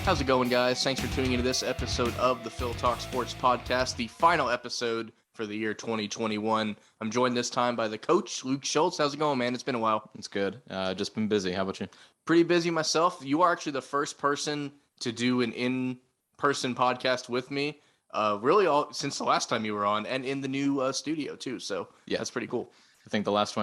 How's it going, guys? Thanks for tuning into this episode of the Phil Talk Sports Podcast, the final episode for the year 2021. I'm joined this time by the coach, Luke Schultz. How's it going, man? It's been a while. It's good. Just been busy. How about you? Pretty busy myself. You are actually the first person to do an in-person podcast with me, really all since the last time you were on, and in the new studio too. So yeah, that's pretty cool. I think the last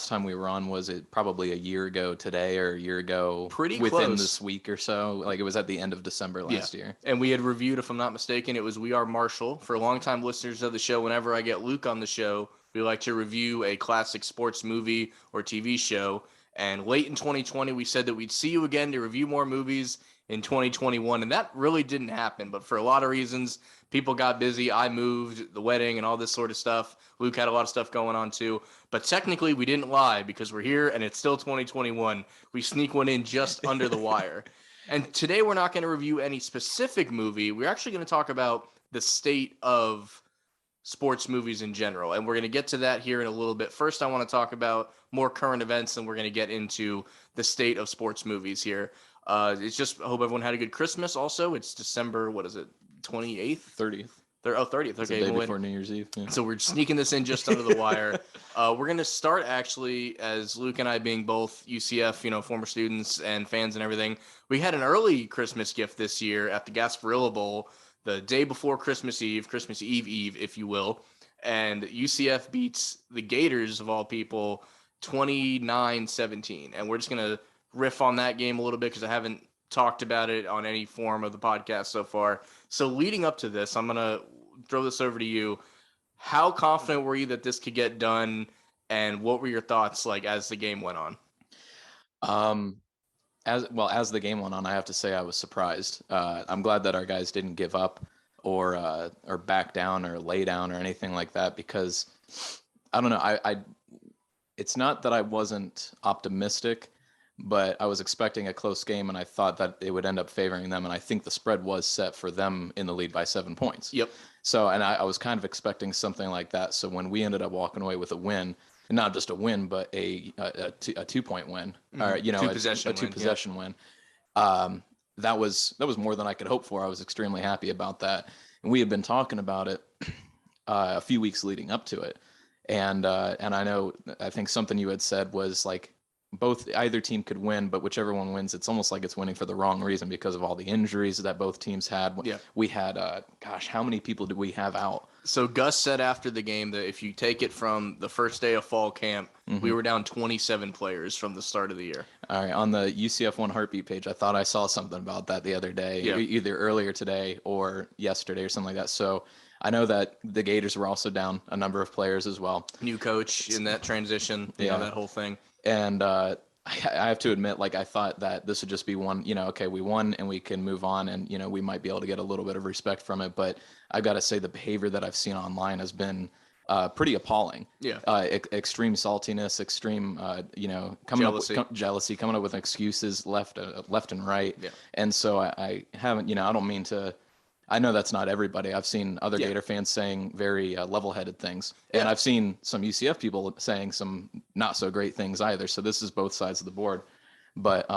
time we were on was it probably a year ago today or a year ago. Pretty within close. This week or so. Like it was at the end of December last year. And we had reviewed, if I'm not mistaken, it was We Are Marshall. For longtime listeners of the show, whenever I get Luke on the show, we like to review a classic sports movie or TV show. And late in 2020, we said that we'd see you again to review more movies in 2021. And that really didn't happen. But for a lot of reasons, people got busy. I moved, the wedding and all this sort of stuff. Luke had a lot of stuff going on too. But technically, we didn't lie because we're here and it's still 2021. We sneak one in just under the wire. And today, we're not going to review any specific movie. We're actually going to talk about the state of sports movies in general. And we're going to get to that here in a little bit. First, I want to talk about more current events, and we're going to get into the state of sports movies here. It's just, I hope everyone had a good Christmas also. It's December, 28th? 30th. 30th. It's the day before New Year's Eve. Yeah. So we're sneaking this in just under the wire. We're going to start actually, as Luke and I being both UCF, former students and fans and everything. We had an early Christmas gift this year at the Gasparilla Bowl, the day before Christmas Eve, if you will. And UCF beats the Gators, of all people, 29-17. And we're just going to riff on that game a little bit because I haven't talked about it on any form of the podcast so far. So leading up to this, I'm going to throw this over to you. How confident were you that this could get done, and what were your thoughts like as the game went on? As the game went on, I have to say I was surprised. I'm glad that our guys didn't give up or back down or lay down or anything like that, because I don't know. It's not that I wasn't optimistic, but I was expecting a close game, and I thought that it would end up favoring them. And I think the spread was set for them in the lead by 7 points. Yep. So, and I was kind of expecting something like that. So when we ended up walking away with a win, and not just a win, but a 2-point win, or a two-possession win, that was more than I could hope for. I was extremely happy about that, and we had been talking about it a few weeks leading up to it, and I think something you had said was like, either team could win, but whichever one wins, it's almost like it's winning for the wrong reason because of all the injuries that both teams had. Yeah. We had, how many people did we have out? So Gus said after the game that if you take it from the first day of fall camp, we were down 27 players from the start of the year. All right. On the UCF One Heartbeat page, I thought I saw something about that the other day, either earlier today or yesterday or something like that. So I know that the Gators were also down a number of players as well. New coach in that transition, that whole thing. And I have to admit, like, I thought that this would just be one, okay, we won and we can move on, and, we might be able to get a little bit of respect from it. But I've got to say the behavior that I've seen online has been pretty appalling. Yeah. Extreme saltiness, extreme, jealousy, coming up with excuses left and right. Yeah. And so I haven't, I don't mean to. I know that's not everybody. I've seen other Gator fans saying very level-headed things. Yeah. And I've seen some UCF people saying some not so great things either. So this is both sides of the board. But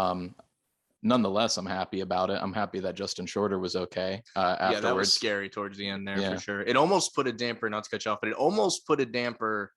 nonetheless, I'm happy about it. I'm happy that Justin Shorter was okay afterwards. Yeah, that was scary towards the end there for sure. It almost put a damper, not to cut you off, but it almost put a damper.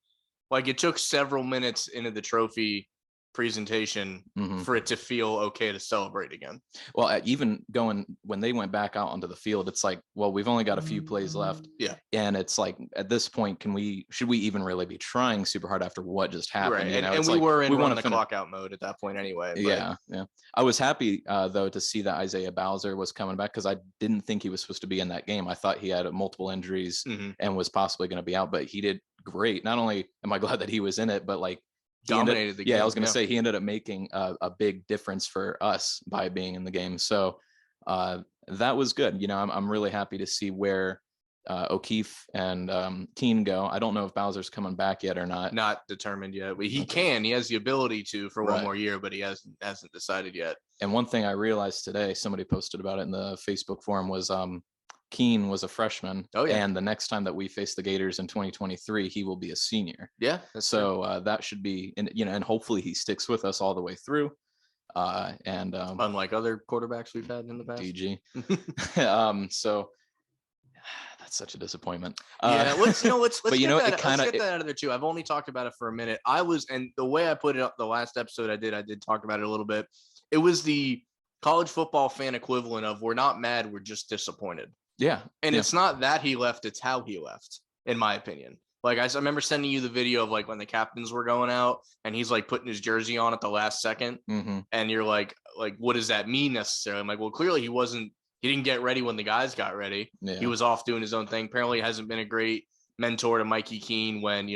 Like, it took several minutes into the trophy presentation for it to feel okay to celebrate again. Well, even when they went back out onto the field, it's like, well, we've only got a few plays left. Yeah. And it's like, at this point, should we even really be trying super hard after what just happened? Right. And we were in the clock out mode at that point anyway. But. Yeah. I was happy though to see that Isaiah Bowser was coming back, because I didn't think he was supposed to be in that game. I thought he had multiple injuries and was possibly going to be out, but he did great. Not only am I glad that he was in it, but like, dominated the game. Yeah, I was going to say he ended up making a big difference for us by being in the game. So that was good. I'm really happy to see where O'Keefe and Keene go. I don't know if Bowser's coming back yet or not. Not determined yet. He can. He has the ability to for one more year, but he hasn't decided yet. And one thing I realized today, somebody posted about it in the Facebook forum, was Keene was a freshman. Oh, yeah. And the next time that we face the Gators in 2023, he will be a senior. Yeah. So that should be, and hopefully he sticks with us all the way through. And unlike other quarterbacks we've had in the past. DG. So that's such a disappointment. Yeah, let's get that out of there too. I've only talked about it for a minute. And the way I put it up the last episode I did talk about it a little bit. It was the college football fan equivalent of we're not mad, we're just disappointed. Yeah. And it's not that he left, it's how he left, in my opinion. Like I remember sending you the video of like when the captains were going out and he's like putting his jersey on at the last second. Mm-hmm. And you're like, what does that mean necessarily? I'm like, well, clearly he didn't get ready when the guys got ready. Yeah. He was off doing his own thing. Apparently hasn't been a great mentor to Mikey Keene when,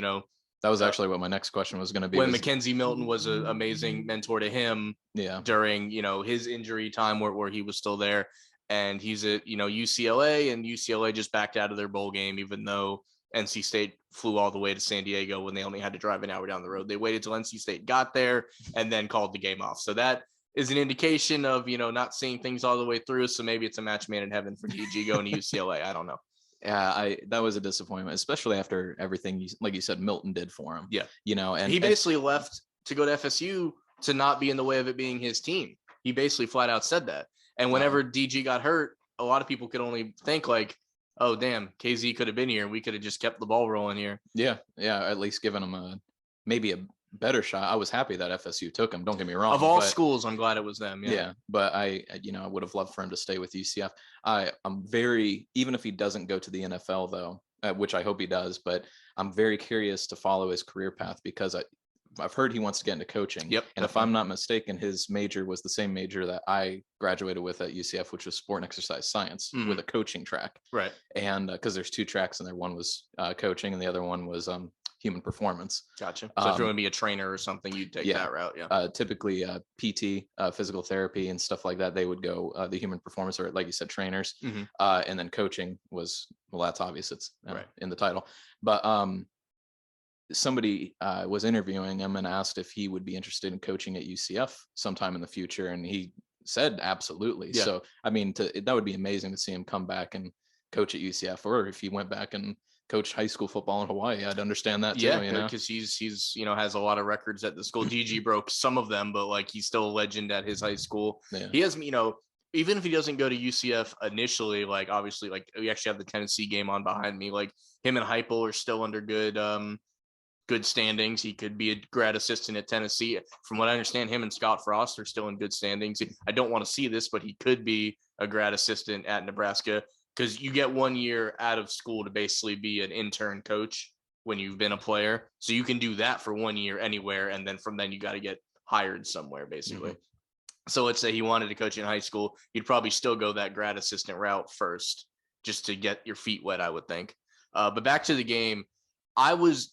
that was actually what my next question was going to be. When Mackenzie Milton was an amazing mentor to him during, his injury time where he was still there. And he's at, UCLA, and UCLA just backed out of their bowl game, even though NC State flew all the way to San Diego when they only had to drive an hour down the road. They waited till NC State got there and then called the game off. So that is an indication of, not seeing things all the way through. So maybe it's a match made in heaven for DG going to UCLA. I don't know. Yeah, that was a disappointment, especially after everything, like you said, Milton did for him. Yeah. And he basically left to go to FSU to not be in the way of it being his team. He basically flat out said that. And whenever DG got hurt, a lot of people could only think like, oh, damn, KZ could have been here. We could have just kept the ball rolling here. Yeah. At least given him maybe a better shot. I was happy that FSU took him. Don't get me wrong. Of all schools, I'm glad it was them. Yeah. But I would have loved for him to stay with UCF. I'm very, even if he doesn't go to the NFL though, which I hope he does, but I'm very curious to follow his career path because I've heard he wants to get into coaching. Yep. And if I'm not mistaken, his major was the same major that I graduated with at UCF, which was sport and exercise science with a coaching track. Right. And because there's 2 tracks in there, one was coaching and the other one was human performance. Gotcha. So if you're going to be a trainer or something, you'd take that route. Yeah. Typically PT, physical therapy and stuff like that, they would go the human performance, or like you said, trainers. Mm-hmm. And then coaching was, well, that's obvious. It's in the title. But somebody was interviewing him and asked if he would be interested in coaching at UCF sometime in the future. And he said, absolutely. Yeah. So, I mean, that would be amazing to see him come back and coach at UCF, or if he went back and coached high school football in Hawaii, I'd understand that too. Yeah, because he's has a lot of records at the school. DG broke some of them, but like he's still a legend at his high school. Yeah. He has, even if he doesn't go to UCF initially, like obviously, like we actually have the Tennessee game on behind me. Like him and Heupel are still under good standings. He could be a grad assistant at Tennessee. From what I understand, him and Scott Frost are still in good standings. I don't want to see this, but he could be a grad assistant at Nebraska, because you get 1 year out of school to basically be an intern coach when you've been a player. So you can do that for 1 year anywhere. And then from then you got to get hired somewhere basically. Mm-hmm. So let's say he wanted to coach in high school. You'd probably still go that grad assistant route first, just to get your feet wet, I would think. But back to the game, I was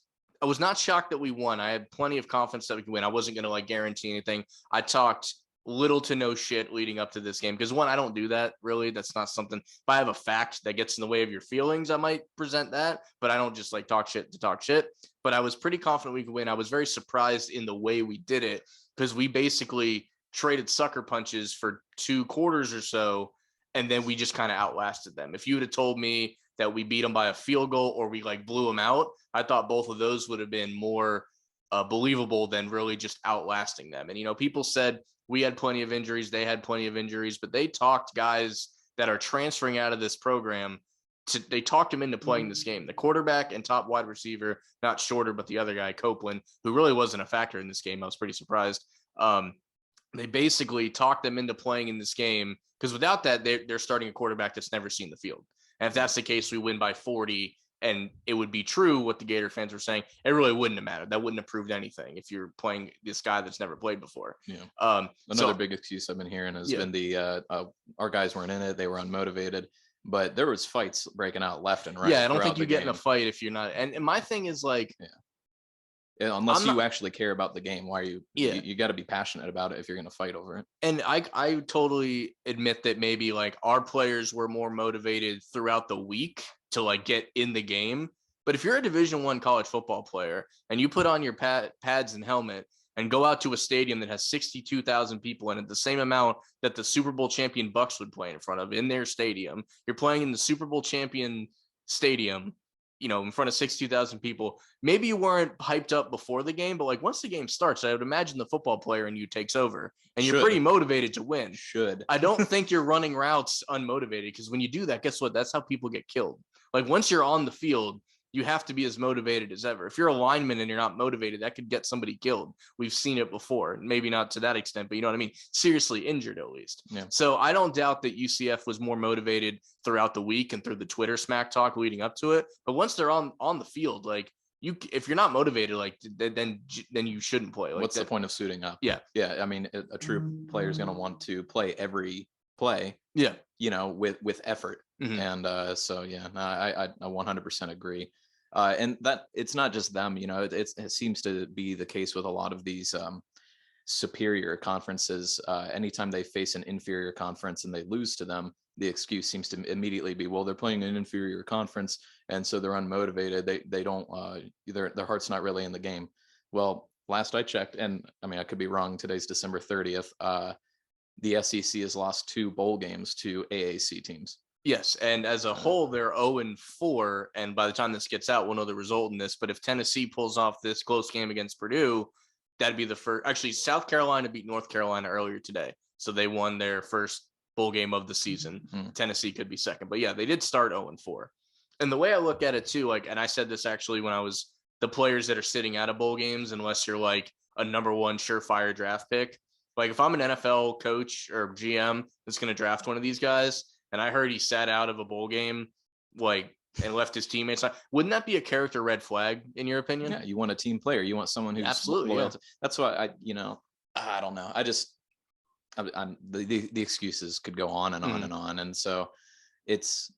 not shocked that we won. I had plenty of confidence that we could win. I wasn't going to guarantee anything. I talked little to no shit leading up to this game, because I don't do that really. That's not something. If I have a fact that gets in the way of your feelings, I might present that, but I don't just talk shit to talk shit. But I was pretty confident we could win. I was very surprised in the way we did it, because we basically traded sucker punches for 2 quarters or so, and then we just kind of outlasted them. If you would have told me that we beat them by a field goal or we blew them out, I thought both of those would have been more believable than really just outlasting them. And, people said we had plenty of injuries, they had plenty of injuries, but they talked guys that are transferring out of this program they talked them into playing this game. The quarterback and top wide receiver, not Shorter, but the other guy, Copeland, who really wasn't a factor in this game. I was pretty surprised. They basically talked them into playing in this game, because without that, they're starting a quarterback that's never seen the field. And if that's the case, we win by 40, and it would be true what the Gator fans were saying. It really wouldn't have mattered. That wouldn't have proved anything if you're playing this guy that's never played before. Yeah. Another big excuse I've been hearing has been our guys weren't in it. They were unmotivated, but there was fights breaking out left and right. Yeah, I don't think you get in a fight if you're not. And my thing is unless you actually care about the game, why are you? Yeah, you got to be passionate about it if you're going to fight over it. And I totally admit that maybe our players were more motivated throughout the week to get in the game. But if you're a Division I college football player and you put on your pads and helmet and go out to a stadium that has 62,000 people in it, the same amount that the Super Bowl champion Bucks would play in front of in their stadium, you're playing in the Super Bowl champion stadium. in front of 62,000 people, maybe you weren't hyped up before the game, but like once the game starts, I would imagine the football player in you takes over and you're pretty motivated to win. I don't think you're running routes unmotivated, because when you do that, guess what? That's how people get killed. Like once you're on the field, you have to be as motivated as ever. If you're a lineman and you're not motivated, that could get somebody killed. We've seen it before. Maybe not to that extent, but you know what I mean? Seriously injured, at least. Yeah. So I don't doubt that UCF was more motivated throughout the week and through the Twitter smack talk leading up to it. But once they're on the field, like if you're not motivated, like then you shouldn't play. Like, what's the point of suiting up? Yeah. Yeah. I mean, a true player is going to want to play every play. Yeah. With effort. Mm-hmm. And so, yeah, I 100% agree. And that it's not just them, it seems to be the case with a lot of these superior conferences. Anytime they face an inferior conference and they lose to them, the excuse seems to immediately be, well, they're playing an inferior conference, and so they're unmotivated. They don't, their heart's not really in the game. Well, last I checked, and I mean, I could be wrong, today's December 30th, the SEC has lost 2 bowl games to AAC teams. Yes, and as a whole, they're 0-4, and by the time this gets out, we'll know the result in this. But if Tennessee pulls off this close game against Purdue, that'd be the first. Actually, South Carolina beat North Carolina earlier today, so they won their first bowl game of the season. Mm-hmm. Tennessee could be second, but yeah, they did start 0-4. And the way I look at it too, like, and I said this actually when I was the players that are sitting out of bowl games, unless you're like a number 1 surefire draft pick. Like if I'm an NFL coach or GM that's going to draft one of these guys, and I heard he sat out of a bowl game, like, and left his teammates, wouldn't that be a character red flag in your opinion? Yeah, you want a team player. You want someone who's absolutely loyal. Yeah. That's why I don't know. The excuses could go on and on and on, and so it's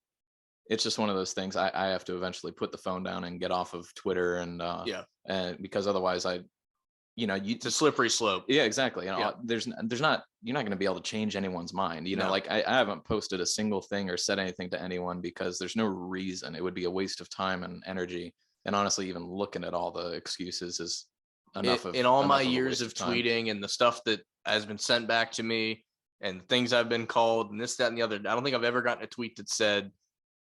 just one of those things. I have to eventually put the phone down and get off of Twitter, and because otherwise it's a slippery slope. Yeah, exactly. There's not, you're not going to be able to change anyone's mind. Like I haven't posted a single thing or said anything to anyone because there's no reason. It would be a waste of time and energy. And honestly, even looking at all the excuses is enough. In all my years of tweeting and the stuff that has been sent back to me and things I've been called and this, that, and the other, I don't think I've ever gotten a tweet that said,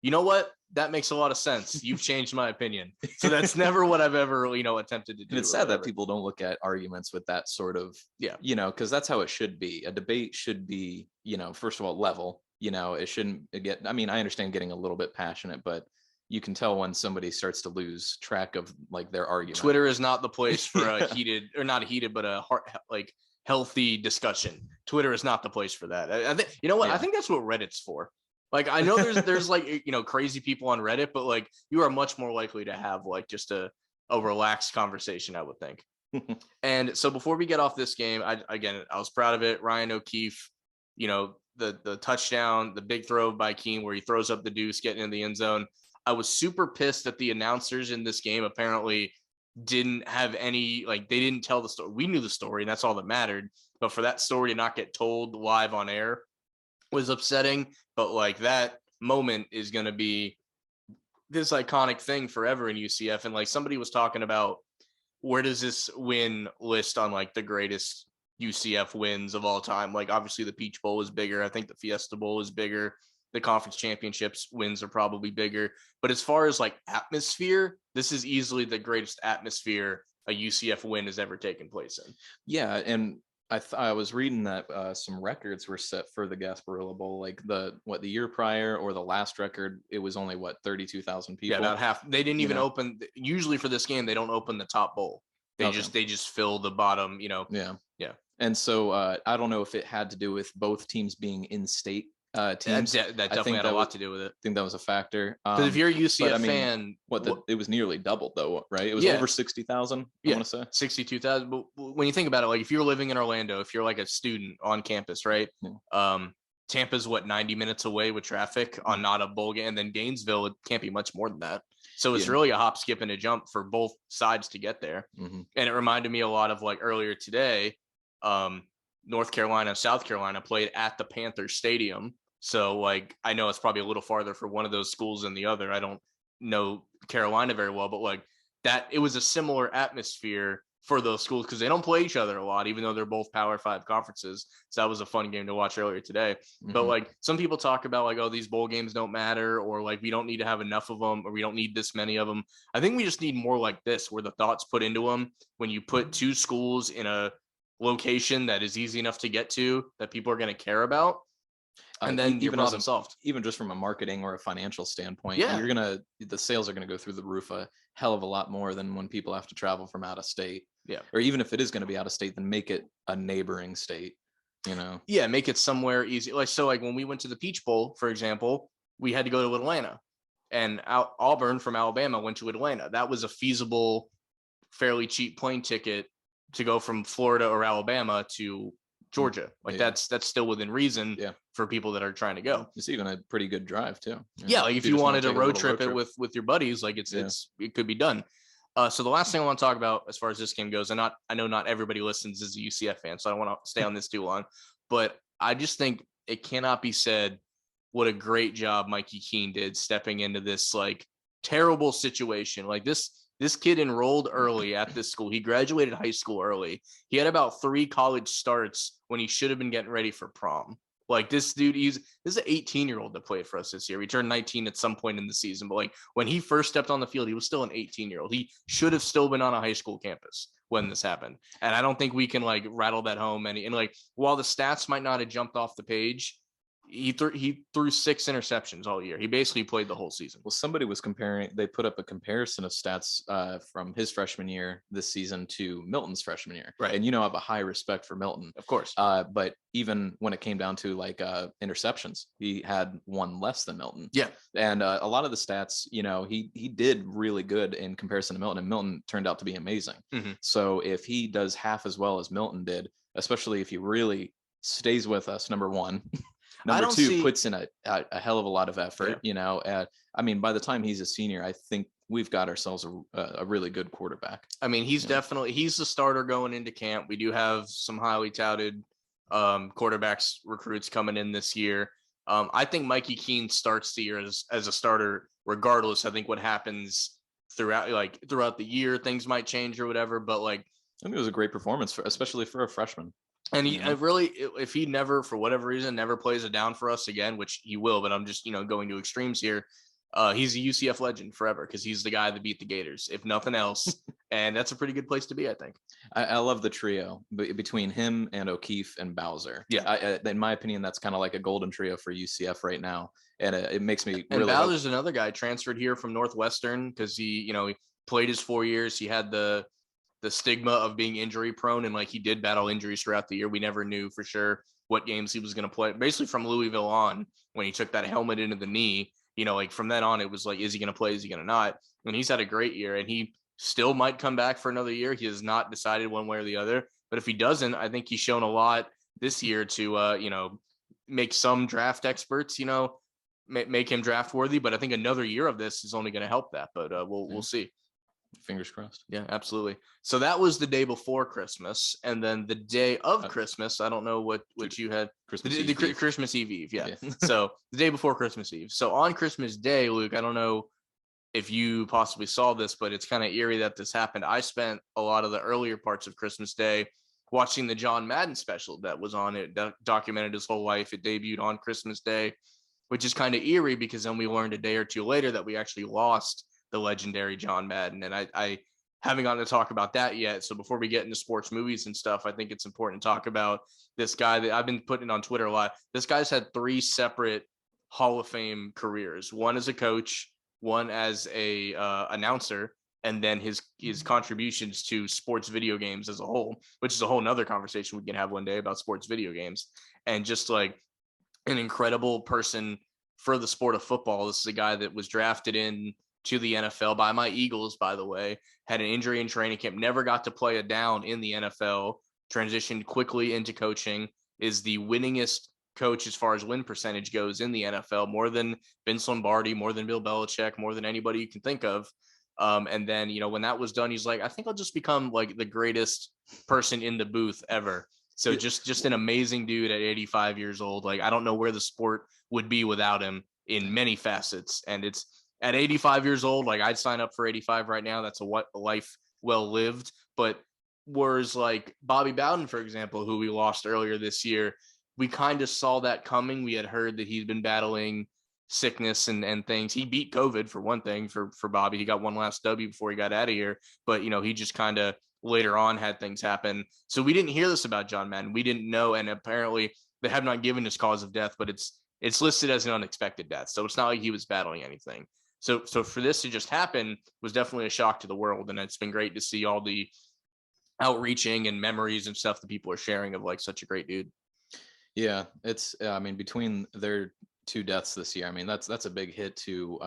you know what? That makes a lot of sense. You've changed my opinion. So that's never what I've ever, attempted to do. And it's sad that people don't look at arguments with that sort of, because that's how it should be. A debate should be, first of all, level. It shouldn't get, I mean, I understand getting a little bit passionate, but you can tell when somebody starts to lose track of like their argument. Twitter is not the place for a heated, or not heated, but a healthy discussion. Twitter is not the place for that. I think, I think that's what Reddit's for. Like, I know there's like, crazy people on Reddit, but like you are much more likely to have like just a relaxed conversation, I would think. And so before we get off this game, I was proud of it. Ryan O'Keefe, the touchdown, the big throw by Keene where he throws up the deuce, getting in the end zone. I was super pissed that the announcers in this game apparently didn't have any, like, they didn't tell the story. We knew the story, and that's all that mattered. But for that story to not get told live on air was upsetting. But like that moment is going to be this iconic thing forever in UCF. And like somebody was talking about, where does this win list on like the greatest UCF wins of all time? Like obviously the Peach Bowl is bigger. I think the Fiesta Bowl is bigger. The conference championships wins are probably bigger. But as far as like atmosphere, this is easily the greatest atmosphere a UCF win has ever taken place in. Yeah. And I was reading that some records were set for the Gasparilla Bowl, like the year prior or the last record, it was only 32,000 people. Yeah, about half. They didn't even open. Usually for this game, they don't open the top bowl. They just fill the bottom. Yeah. And so I don't know if it had to do with both teams being in-state teams. That definitely had a lot to do with it. I think that was a factor. Because if you're a UCF fan, it was nearly doubled though, right? It was over 60,000. I want to say 62,000. But when you think about it, like if you're living in Orlando, if you're like a student on campus, right? Yeah. Tampa's 90 minutes away with traffic on not a bowl game, and then Gainesville, it can't be much more than that. So it's really a hop, skip, and a jump for both sides to get there. Mm-hmm. And it reminded me a lot of like earlier today. North Carolina, South Carolina played at the Panthers Stadium. So like, I know it's probably a little farther for one of those schools than the other. I don't know Carolina very well, but like that, it was a similar atmosphere for those schools because they don't play each other a lot, even though they're both Power 5 conferences. So that was a fun game to watch earlier today. Mm-hmm. But like some people talk about like, oh, these bowl games don't matter, or like we don't need to have enough of them, or we don't need this many of them. I think we just need more like this, where the thought's put into them when you put two schools in a location that is easy enough to get to that people are going to care about. And then your problem solved. Even just from a marketing or a financial standpoint, yeah, the sales are gonna go through the roof a hell of a lot more than when people have to travel from out of state. Yeah. Or even if it is going to be out of state, then make it a neighboring state, you know? Yeah, make it somewhere easy. Like when we went to the Peach Bowl, for example, we had to go to Atlanta, and Auburn from Alabama went to Atlanta. That was a feasible, fairly cheap plane ticket to go from Florida or Alabama to Georgia. Like that's still within reason for people that are trying to go. It's even a pretty good drive too. Yeah, like if you wanted to road trip it with your buddies, like it could be done. So the last thing I want to talk about as far as this game goes, and I know not everybody listens is a UCF fan, so I don't want to stay on this too long, but I just think it cannot be said what a great job Mikey Keene did stepping into this like terrible situation. Like this kid enrolled early at this school. He graduated high school early. He had about 3 college starts when he should have been getting ready for prom. Like this dude, this is an 18-year-old that played for us this year. He turned 19 at some point in the season, but like when he first stepped on the field, he was still an 18-year-old. He should have still been on a high school campus when this happened. And I don't think we can like rattle that home. And like while the stats might not have jumped off the page, he threw 6 interceptions all year. He basically played the whole season. Well, somebody was they put up a comparison of stats from his freshman year this season to Milton's freshman year. Right. And I have a high respect for Milton. Of course. But even when it came down to like interceptions, he had 1 less than Milton. Yeah. And a lot of the stats, he did really good in comparison to Milton, and Milton turned out to be amazing. Mm-hmm. So if he does half as well as Milton did, especially if he really stays with us, number one, number two, puts in a hell of a lot of effort, I mean, by the time he's a senior, I think we've got ourselves a really good quarterback. I mean, he's the starter going into camp. We do have some highly touted quarterbacks recruits coming in this year. I think Mikey Keene starts the year as a starter regardless. I think what happens throughout the year, things might change or whatever, but like I think it was a great performance especially for a freshman. And if he never, for whatever reason, never plays it down for us again, which he will, but I'm just, going to extremes here. He's a UCF legend forever because he's the guy that beat the Gators, if nothing else. And that's a pretty good place to be, I think. I love the trio between him and O'Keefe and Bowser. Yeah. In my opinion, that's kind of like a golden trio for UCF right now. And it makes me and really Bowser's another guy transferred here from Northwestern because he played his 4 years. He had the stigma of being injury prone, and like he did battle injuries throughout the year. We never knew for sure what games he was going to play. Basically from Louisville on, when he took that helmet into the knee, like from then on, it was like, is he going to play? Is he going to not? And he's had a great year, and he still might come back for another year. He has not decided one way or the other, but if he doesn't, I think he's shown a lot this year to, make some draft experts, make him draft worthy. But I think another year of this is only going to help that, but we'll see. Fingers crossed. Yeah, absolutely. So that was the day before Christmas, and then the day of Christmas, I don't know what you had. Christmas Eve. Yeah. So the day before Christmas Eve. So on Christmas Day, Luke, I don't know if you possibly saw this, but it's kind of eerie that this happened. I spent a lot of the earlier parts of Christmas Day watching the John Madden special that was on it, documented his whole life. It debuted on Christmas Day, which is kind of eerie because then we learned a day or two later that we actually lost the legendary John Madden. And I haven't gotten to talk about that yet. So before we get into sports movies and stuff, I think it's important to talk about this guy that I've been putting on Twitter a lot. This guy's had 3 separate Hall of Fame careers. One as a coach, one as a announcer, and then his contributions to sports video games as a whole, which is a whole nother conversation we can have one day about sports video games. And just like an incredible person for the sport of football. This is a guy that was drafted in to the NFL by my Eagles, by the way, had an injury in training camp, never got to play a down in the NFL, transitioned quickly into coaching, is the winningest coach as far as win percentage goes in the NFL, more than Vince Lombardi, more than Bill Belichick, more than anybody you can think of. And then, when that was done, he's like, I think I'll just become like the greatest person in the booth ever. So just an amazing dude at 85 years old. Like, I don't know where the sport would be without him in many facets. And it's, at 85 years old, like I'd sign up for 85 right now. That's a life well lived. But Whereas like Bobby Bowden, for example, who we lost earlier this year, we kind of saw that coming. We had heard that he's been battling sickness and things. He beat COVID for one thing for Bobby. He got one last W before he got out of here, but he just kind of later on had things happen. So we didn't hear this about John Madden. We didn't know. And apparently they have not given his cause of death, but it's listed as an unexpected death. So it's not like he was battling anything. So for this to just happen was definitely a shock to the world. And it's been great to see all the outreaching and memories and stuff that people are sharing of like such a great dude. Yeah, it's I mean, between their 2 deaths this year, I mean, that's a big hit to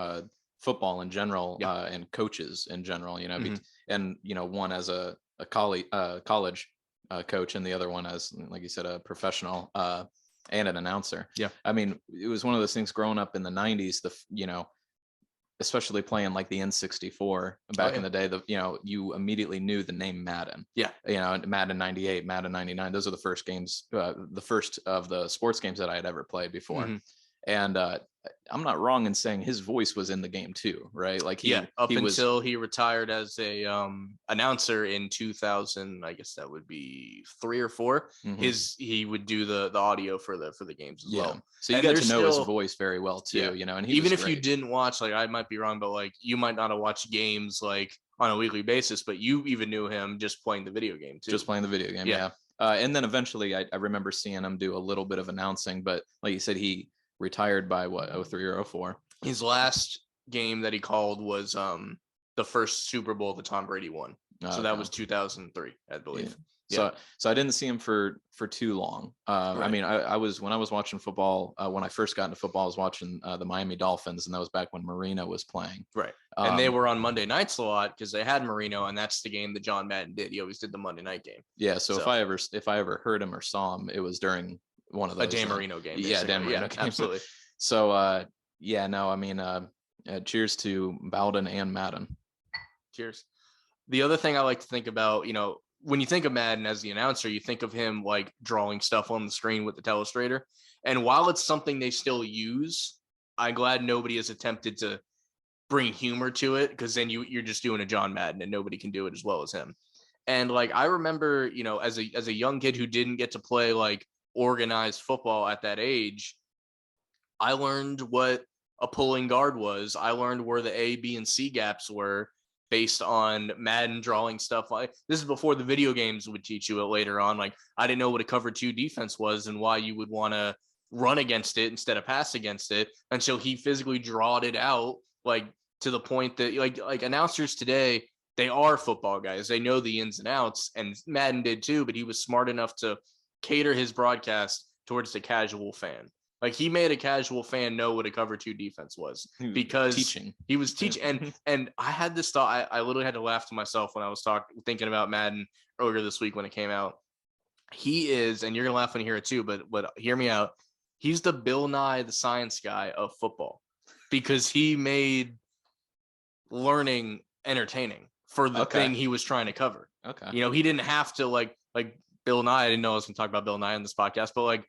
football in general, and coaches in general, and one as a college coach, and the other one as, like you said, a professional and an announcer. Yeah, I mean, it was one of those things growing up in the 90s, especially playing like the N64 back in the day, you immediately knew the name Madden. Yeah. Madden 98, Madden 99. Those are the first games, the first of the sports games that I had ever played before. Mm-hmm. And I'm not wrong in saying his voice was in the game too, right? Like until he retired as a announcer in 2000, I guess that would be 3 or 4. Mm-hmm. He would do the audio for the games as well. So you got to know his voice very well too, and even if you didn't watch, like I might be wrong, but like you might not have watched games like on a weekly basis, but you even knew him just playing the video game too. Just playing the video game, yeah. And then eventually I remember seeing him do a little bit of announcing, but like you said, he retired by 03 or 04. His last game that he called was the first Super Bowl that Tom Brady won. So that was 2003, I believe. Yeah. So I didn't see him for too long. Right. I mean, I was when I was watching football, when I first got into football, I was watching the Miami Dolphins, and that was back when Marino was playing. Right. And they were on Monday nights a lot because they had Marino, and that's the game that John Madden did. He always did the Monday night game. Yeah. So if I ever heard him or saw him, it was during one of those. A Dan Marino game. Yeah, Dan Marino game. Absolutely. So, I mean, cheers to Bowden and Madden. Cheers. The other thing I like to think about, when you think of Madden as the announcer, you think of him like drawing stuff on the screen with the telestrator. And while it's something they still use, I'm glad nobody has attempted to bring humor to it, because then you're just doing a John Madden and nobody can do it as well as him. And like I remember, as a young kid who didn't get to play like organized football at that age, I learned what a pulling guard was. I learned where the A, B, and C gaps were based on Madden drawing stuff. Like this is before the video games would teach you it later on. Like I didn't know what a cover 2 defense was and why you would want to run against it instead of pass against it until he physically drawed it out, like to the point that like announcers today, they are football guys. They know the ins and outs, and Madden did too, but he was smart enough to cater his broadcast towards the casual fan. Like he made a casual fan know what a cover 2 defense was because he was teaching. And I had this thought, I literally had to laugh to myself when I was thinking about Madden earlier this week when it came out. He is, and you're going to laugh when you hear it too, but hear me out. He's the Bill Nye the Science Guy of football, because he made learning entertaining for the thing he was trying to cover. Okay. He didn't have to like Bill Nye. I didn't know I was going to talk about Bill Nye in this podcast, but like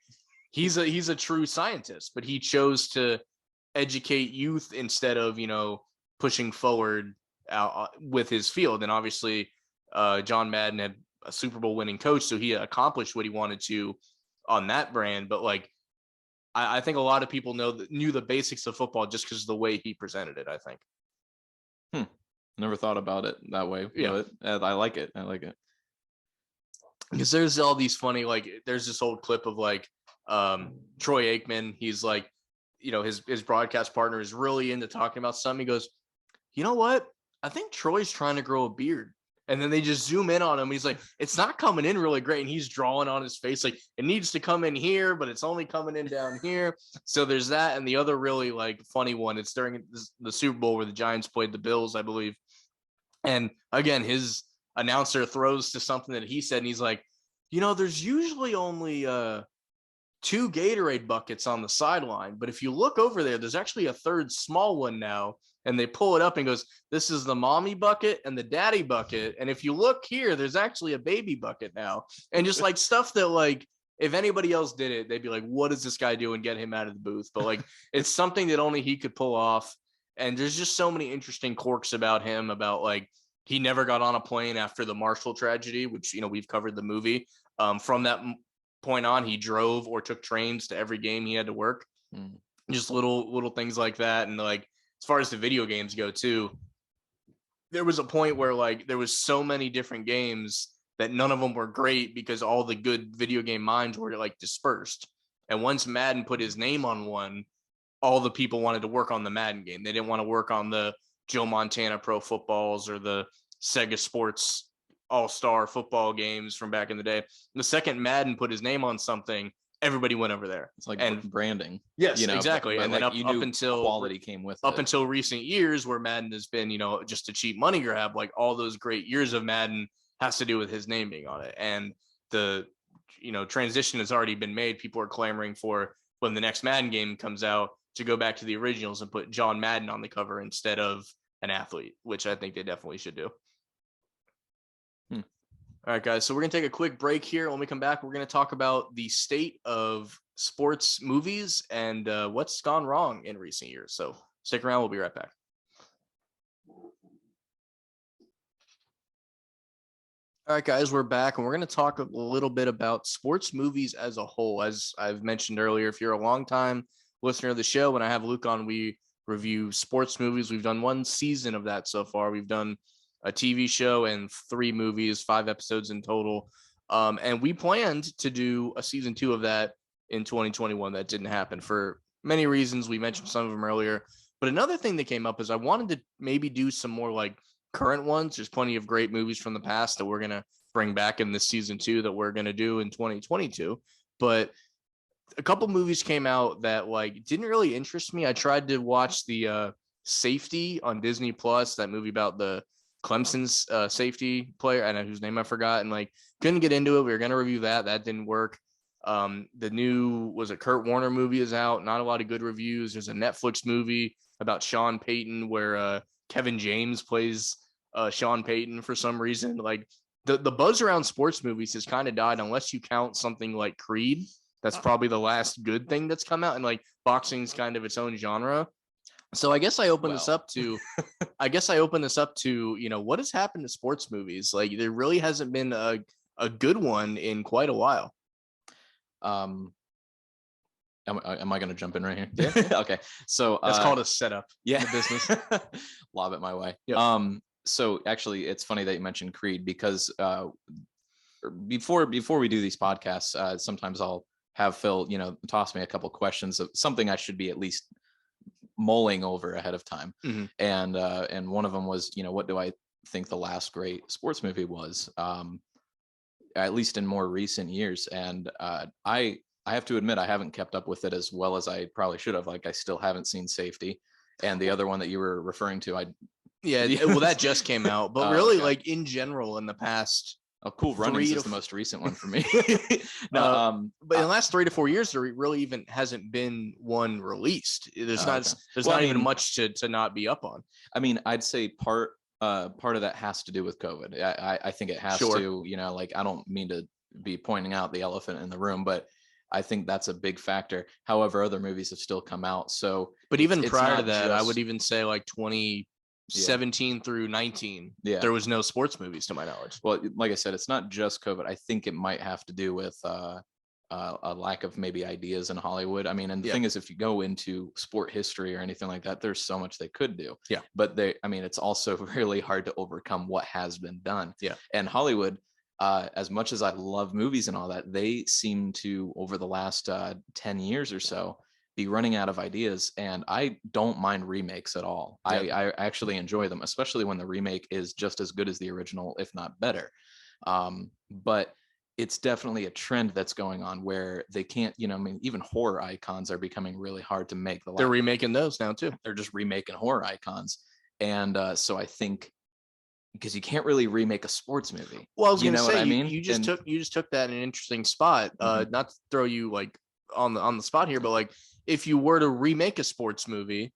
he's a true scientist, but he chose to educate youth instead of, pushing forward with his field. And obviously John Madden had a Super Bowl winning coach, so he accomplished what he wanted to on that brand. But like, I think a lot of people knew the basics of football just because of the way he presented it, I think. Never thought about it that way. Yeah. But I like it. Because there's all these funny, like there's this old clip of like Troy Aikman. He's like, his broadcast partner is really into talking about something. He goes, you know what? I think Troy's trying to grow a beard. And then they just zoom in on him. He's like, it's not coming in really great. And he's drawing on his face like it needs to come in here, but it's only coming in down here. So there's that. And the other really like funny one, it's during the Super Bowl where the Giants played the Bills, I believe. And again, his announcer throws to something that he said, and he's like, there's usually only 2 Gatorade buckets on the sideline, but if you look over there's actually a third small one now. And they pull it up and goes, this is the mommy bucket and the daddy bucket. And if you look here, there's actually a baby bucket now. And just like stuff that like, if anybody else did it, they'd be like, what does this guy do, and get him out of the booth. But like, it's something that only he could pull off. And there's just so many interesting quirks about him, about like he never got on a plane after the Marshall tragedy, which, we've covered the movie. From that point on, he drove or took trains to every game he had to work. Just little things like that. And like, as far as the video games go too, there was a point where like there was so many different games that none of them were great because all the good video game minds were like dispersed. And once Madden put his name on one, all the people wanted to work on the Madden game. They didn't want to work on the Joe Montana Pro Footballs or the Sega Sports All-Star football games from back in the day. The second Madden put his name on something, everybody went over there. It's like branding. Yes, exactly. But and like then up until quality came with up until recent years, where Madden has been, just a cheap money grab. Like all those great years of Madden has to do with his name being on it, and the transition has already been made. People are clamoring for when the next Madden game comes out to go back to the originals and put John Madden on the cover instead of an athlete, which I think they definitely should do. All right, guys. So we're going to take a quick break here. When we come back, we're going to talk about the state of sports movies and what's gone wrong in recent years. So stick around. We'll be right back. All right, guys, we're back, and we're going to talk a little bit about sports movies as a whole. As I've mentioned earlier, if you're a longtime listener of the show, when I have Luke on, we review sports movies. We've done one season of that so far. We've done a TV show and 3 movies, 5 episodes in total. And we planned to do a season 2 of that in 2021. That didn't happen for many reasons. We mentioned some of them earlier. But another thing that came up is I wanted to maybe do some more like current ones. There's plenty of great movies from the past that we're going to bring back in this season 2 that we're going to do in 2022. But a couple movies came out that like didn't really interest me. I tried to watch the Safety on Disney Plus, that movie about the Clemson's safety player, I know whose name I forgot, and like couldn't get into it. We were going to review that. That didn't work. The new Kurt Warner movie is out. Not a lot of good reviews. There's a Netflix movie about Sean Payton where Kevin James plays Sean Payton for some reason. Like the buzz around sports movies has kind of died unless you count something like Creed. That's probably the last good thing that's come out, and like boxing's kind of its own genre. So I guess I open this up to what has happened to sports movies? Like there really hasn't been a good one in quite a while. Am I going to jump in right here? Yeah. Okay. So that's called a setup. Yeah. In the business. Lob it my way. Yep. So actually it's funny that you mentioned Creed because before we do these podcasts, sometimes I'll have Phil, toss me a couple questions of something I should be at least mulling over ahead of time. Mm-hmm. And one of them was, what do I think the last great sports movie was, at least in more recent years. And I have to admit, I haven't kept up with it as well as I probably should have. Like I still haven't seen Safety. And the other one that you were referring to, well, that just came out, but really okay. Like in general in the past, Cool Runnings is the most recent one for me. But in the last 3 to 4 years, there really even hasn't been one released. There's not even much to not be up on. I mean, I'd say part of that has to do with COVID. I think it has to, like, I don't mean to be pointing out the elephant in the room, but I think that's a big factor. However, other movies have still come out. So, but even prior to that, I would even say like 2017 through 19, there was no sports movies to my knowledge. Well, like I said, it's not just COVID. I think it might have to do with a lack of maybe ideas in Hollywood. I mean, and the thing is, if you go into sport history or anything like that, there's so much they could do. Yeah. But it's also really hard to overcome what has been done. Yeah. And Hollywood, as much as I love movies and all that, they seem to, over the last 10 years or so, be running out of ideas. And I don't mind remakes at all. Yeah. I actually enjoy them, especially when the remake is just as good as the original, if not better. But it's definitely a trend that's going on where they can't, even horror icons are becoming really hard to make. They're remaking those now too. They're just remaking horror icons. And so I think, because you can't really remake a sports movie. Well, I was going to say, you just took that in an interesting spot. Not to throw you like on the spot here, but like if you were to remake a sports movie,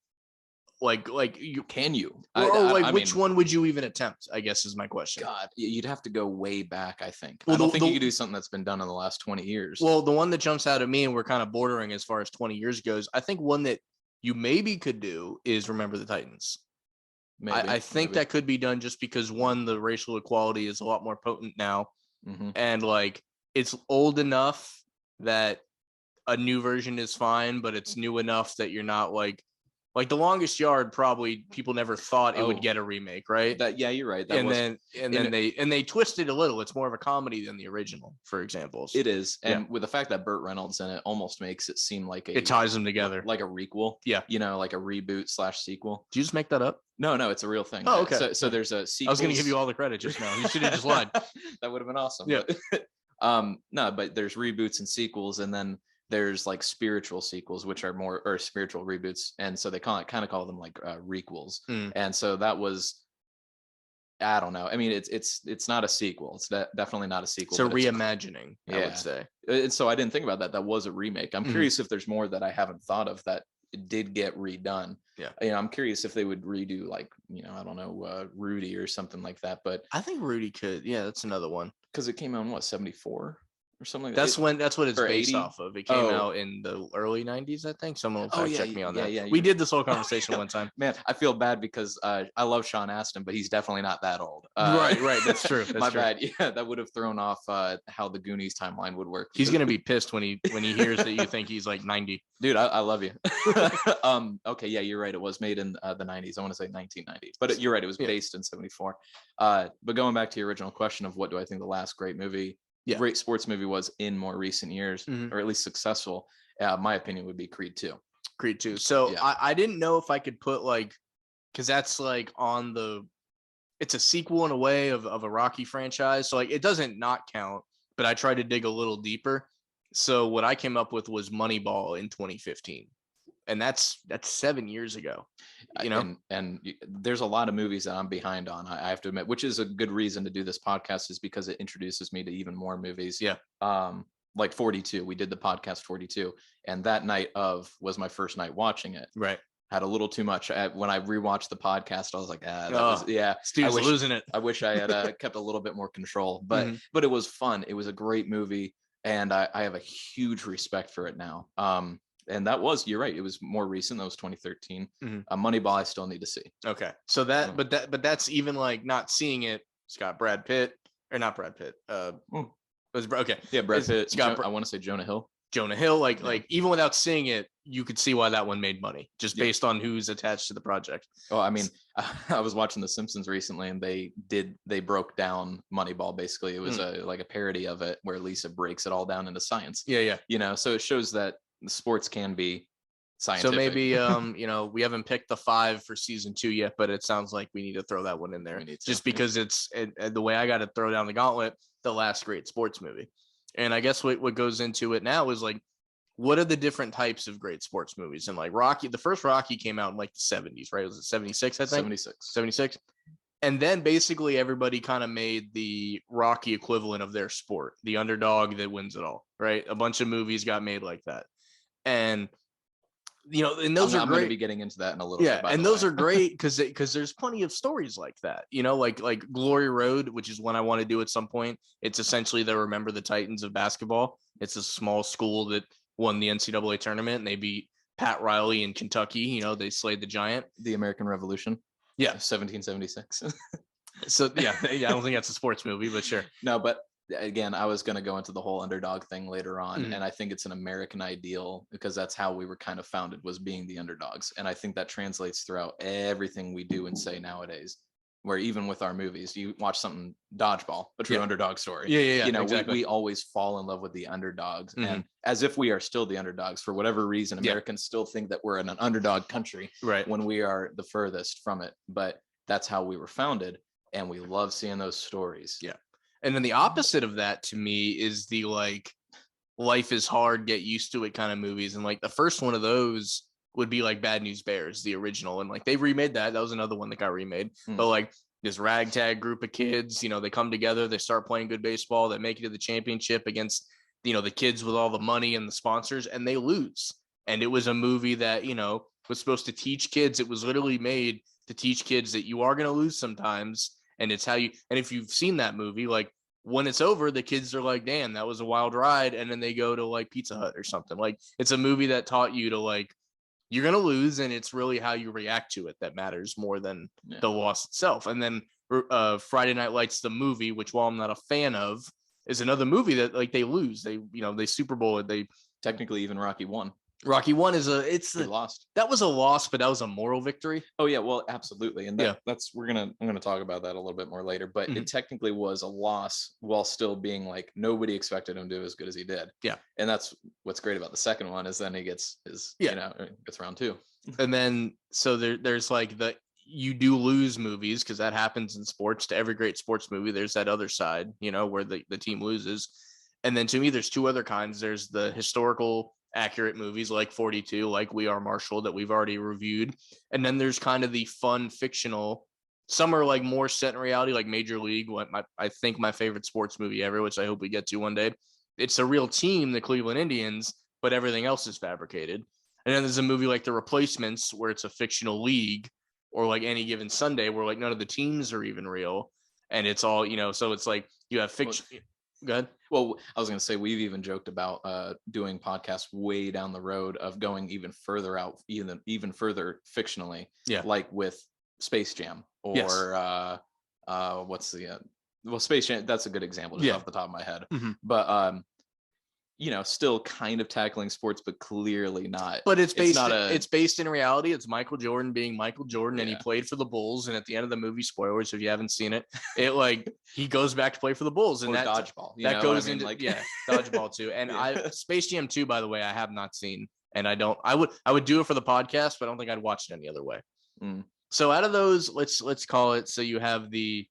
like which one would you even attempt? I guess is my question. God, you'd have to go way back. I think. Well, I don't think you could do something that's been done in the last 20 years. Well, the one that jumps out at me, and we're kind of bordering as far as 20 years goes, I think one that you maybe could do is Remember the Titans. I think that could be done just because one, the racial equality is a lot more potent now. And like it's old enough that a new version is fine, but it's new enough that you're not like The Longest Yard, probably people never thought it would get a remake, right? Yeah, you're right. Then they twisted a little. It's more of a comedy than the original, for example. It is, and with the fact that Burt Reynolds in it almost makes it seem like it ties them together, like a requel. Yeah, like a reboot / sequel. Did you just make that up? No, it's a real thing. Oh, okay. So there's a sequel. I was going to give you all the credit just now. You should have just lied. That would have been awesome. Yeah. No, but there's reboots and sequels, and then there's like spiritual sequels, which are more, or spiritual reboots, and so they kind of call them like requels. And so that was, I don't know. I mean, it's not a sequel. It's definitely not a sequel. It's a reimagining, I would say. And so I didn't think about that. That was a remake. I'm curious if there's more that I haven't thought of that did get redone. Yeah. I'm curious if they would redo like, I don't know, Rudy or something like that. But I think Rudy could. Yeah, that's another one. Because it came out in what, 74? Or something like that. That's what it's based 80? Off of. It came out in the early 90s, I think. Someone will fact check me on that. Yeah, we did this whole conversation one time. Man, I feel bad because I love Sean Astin, but he's definitely not that old. Right. That's true. That's my true. bad. Yeah, that would have thrown off how the Goonies timeline would work. He's gonna be pissed when he hears that you think he's like 90. Dude, I love you. Okay, yeah, you're right. It was made in the 90s. I want to say 1990, but you're right. It was based in 74. But going back to your original question of what do I think the last great great sports movie was in more recent years, or at least successful, my opinion would be Creed 2. Creed 2. So I didn't know if I could put because that's like it's a sequel in a way of a Rocky franchise. So it doesn't not count, but I tried to dig a little deeper. So what I came up with was Moneyball in 2015. And that's 7 years ago, and there's a lot of movies that I'm behind on, I have to admit, which is a good reason to do this podcast, is because it introduces me to even more movies. Yeah. Like 42, we did the podcast 42, and that night was my first night watching it. Right. Had a little too much. When I rewatched the podcast, I was like, Steve's losing it. I wish I had kept a little bit more control, but it was fun. It was a great movie, and I have a huge respect for it now. And you're right, it was more recent. That was 2013. Moneyball I still need to see. Okay. So but that's even like not seeing it. It's got Brad Pitt, or not Brad Pitt. It was okay. Yeah, Brad Pitt. I want to say Jonah Hill. Like even without seeing it, you could see why that one made money just based on who's attached to the project. Oh, I mean, I was watching The Simpsons recently, and they broke down Moneyball. Basically, it was like a parody of it where Lisa breaks it all down into science. Yeah. So it shows that the sports can be scientific. So maybe we haven't picked the 5 for season 2 yet, but it sounds like we need to throw that one in there just because it's the way I got to throw down the gauntlet, the last great sports movie. And I guess what goes into it now is like, what are the different types of great sports movies? And like Rocky, the first Rocky came out in like the 70s, right? Was it 76? I think 76. And then basically everybody kind of made the Rocky equivalent of their sport, the underdog that wins it all, right? A bunch of movies got made like that. And and those are great. I'm going to be getting into that in a little bit. Yeah, and those are great because there's plenty of stories like that. Like Glory Road, which is one I want to do at some point. It's essentially the Remember the Titans of basketball. It's a small school that won the NCAA tournament, and they beat Pat Riley in Kentucky. They slayed the Giant. The American Revolution. Yeah, 1776. So I don't think that's a sports movie, but sure. No, but again, I was going to go into the whole underdog thing later on, and I think it's an American ideal because that's how we were kind of founded, was being the underdogs. And I think that translates throughout everything we do and say nowadays, where even with our movies, you watch something, Dodgeball, a true underdog story. Yeah. Exactly. We always fall in love with the underdogs, and as if we are still the underdogs for whatever reason, Americans still think that we're in an underdog country, right, when we are the furthest from it. But that's how we were founded, and we love seeing those stories. Yeah. And then the opposite of that to me is the like life is hard, get used to it kind of movies. And like the first one of those would be like Bad News Bears, the original. And like they remade that. That was another one that got remade. But like this ragtag group of kids, they come together, they start playing good baseball, they make it to the championship against, the kids with all the money and the sponsors, and they lose. And it was a movie that, was supposed to teach kids. It was literally made to teach kids that you are going to lose sometimes. And it's and if you've seen that movie, like when it's over, the kids are like, damn, that was a wild ride. And then they go to like Pizza Hut or something. Like it's a movie that taught you to like you're going to lose, and it's really how you react to it that matters more than the loss itself. And then Friday Night Lights, the movie, which while I'm not a fan of, is another movie that like they lose. They, they Super Bowl it. They technically even Rocky 1. Rocky 1 is lost. That was a loss, but that was a moral victory. Oh yeah, well, absolutely. And that's I'm gonna talk about that a little bit more later, but it technically was a loss while still being like nobody expected him to do as good as he did. Yeah. And that's what's great about the second one is then he gets gets round 2. And then so there's like you do lose movies, because that happens in sports. To every great sports movie, there's that other side, where the team loses. And then to me, there's two other kinds. There's the historical accurate movies like 42, like We Are Marshall, that we've already reviewed. And then there's kind of the fun fictional. Some are like more set in reality, like Major League, I think my favorite sports movie ever, which I hope we get to one day. It's a real team, the Cleveland Indians, but everything else is fabricated. And then there's a movie like The Replacements, where it's a fictional league, or like Any Given Sunday, where like none of the teams are even real. And it's all, so it's like you have fiction. Go ahead. Well, I was going to say, we've even joked about doing podcasts way down the road of going even further out, even further fictionally, like with Space Jam or Space Jam. That's a good example just off the top of my head. But still kind of tackling sports, but clearly not. But it's based in reality. It's Michael Jordan being Michael Jordan, and he played for the Bulls. And at the end of the movie, spoilers if you haven't seen it, he goes back to play for the Bulls, and that dodgeball. That goes into dodgeball too. And Space Jam 2, by the way, I have not seen, and I would do it for the podcast, but I don't think I'd watch it any other way. So out of those, let's call it. So you have the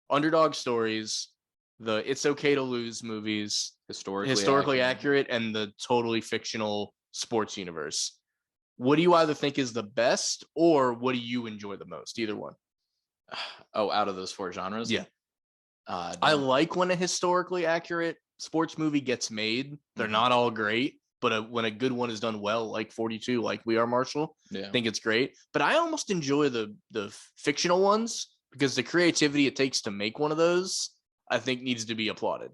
underdog stories, the It's Okay to Lose movies, historically accurate, and the totally fictional sports universe. What do you either think is the best, or what do you enjoy the most? Either one. Oh, out of those 4 genres? Yeah. I like when a historically accurate sports movie gets made. They're not all great, but when a good one is done well, like 42, like We Are Marshall, I think it's great. But I almost enjoy the fictional ones, because the creativity it takes to make one of those, I think, needs to be applauded.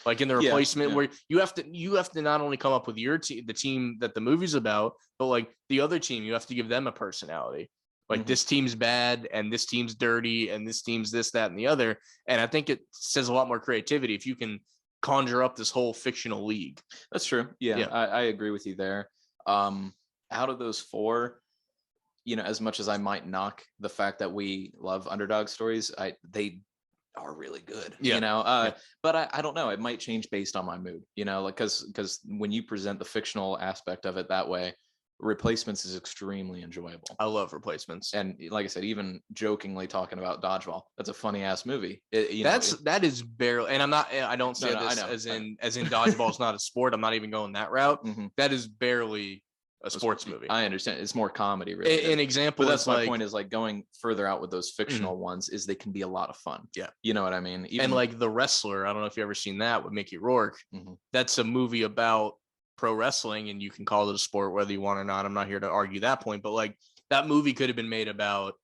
Like in The Replacement, where you have to not only come up with your team, the team that the movie's about, but like the other team, you have to give them a personality. Like this team's bad, and this team's dirty, and this team's this, that, and the other. And I think it says a lot more creativity if you can conjure up this whole fictional league. That's true. Yeah. I agree with you there. Out of those 4, as much as I might knock the fact that we love underdog stories, they are really good, but I don't know, it might change based on my mood, like because when you present the fictional aspect of it that way, Replacements is extremely enjoyable. I love Replacements, and like I said, even jokingly talking about dodgeball, that's a funny ass movie. That is barely, and I don't say this as in dodgeball is not a sport. I'm not even going that route. That is barely a sports movie. I understand. It's more comedy, really. An example, but that's my point, is like going further out with those fictional ones is they can be a lot of fun. Yeah. You know what I mean? And like The Wrestler, I don't know if you've ever seen that with Mickey Rourke. That's a movie about pro wrestling, and you can call it a sport whether you want or not. I'm not here to argue that point, but like that movie could have been made about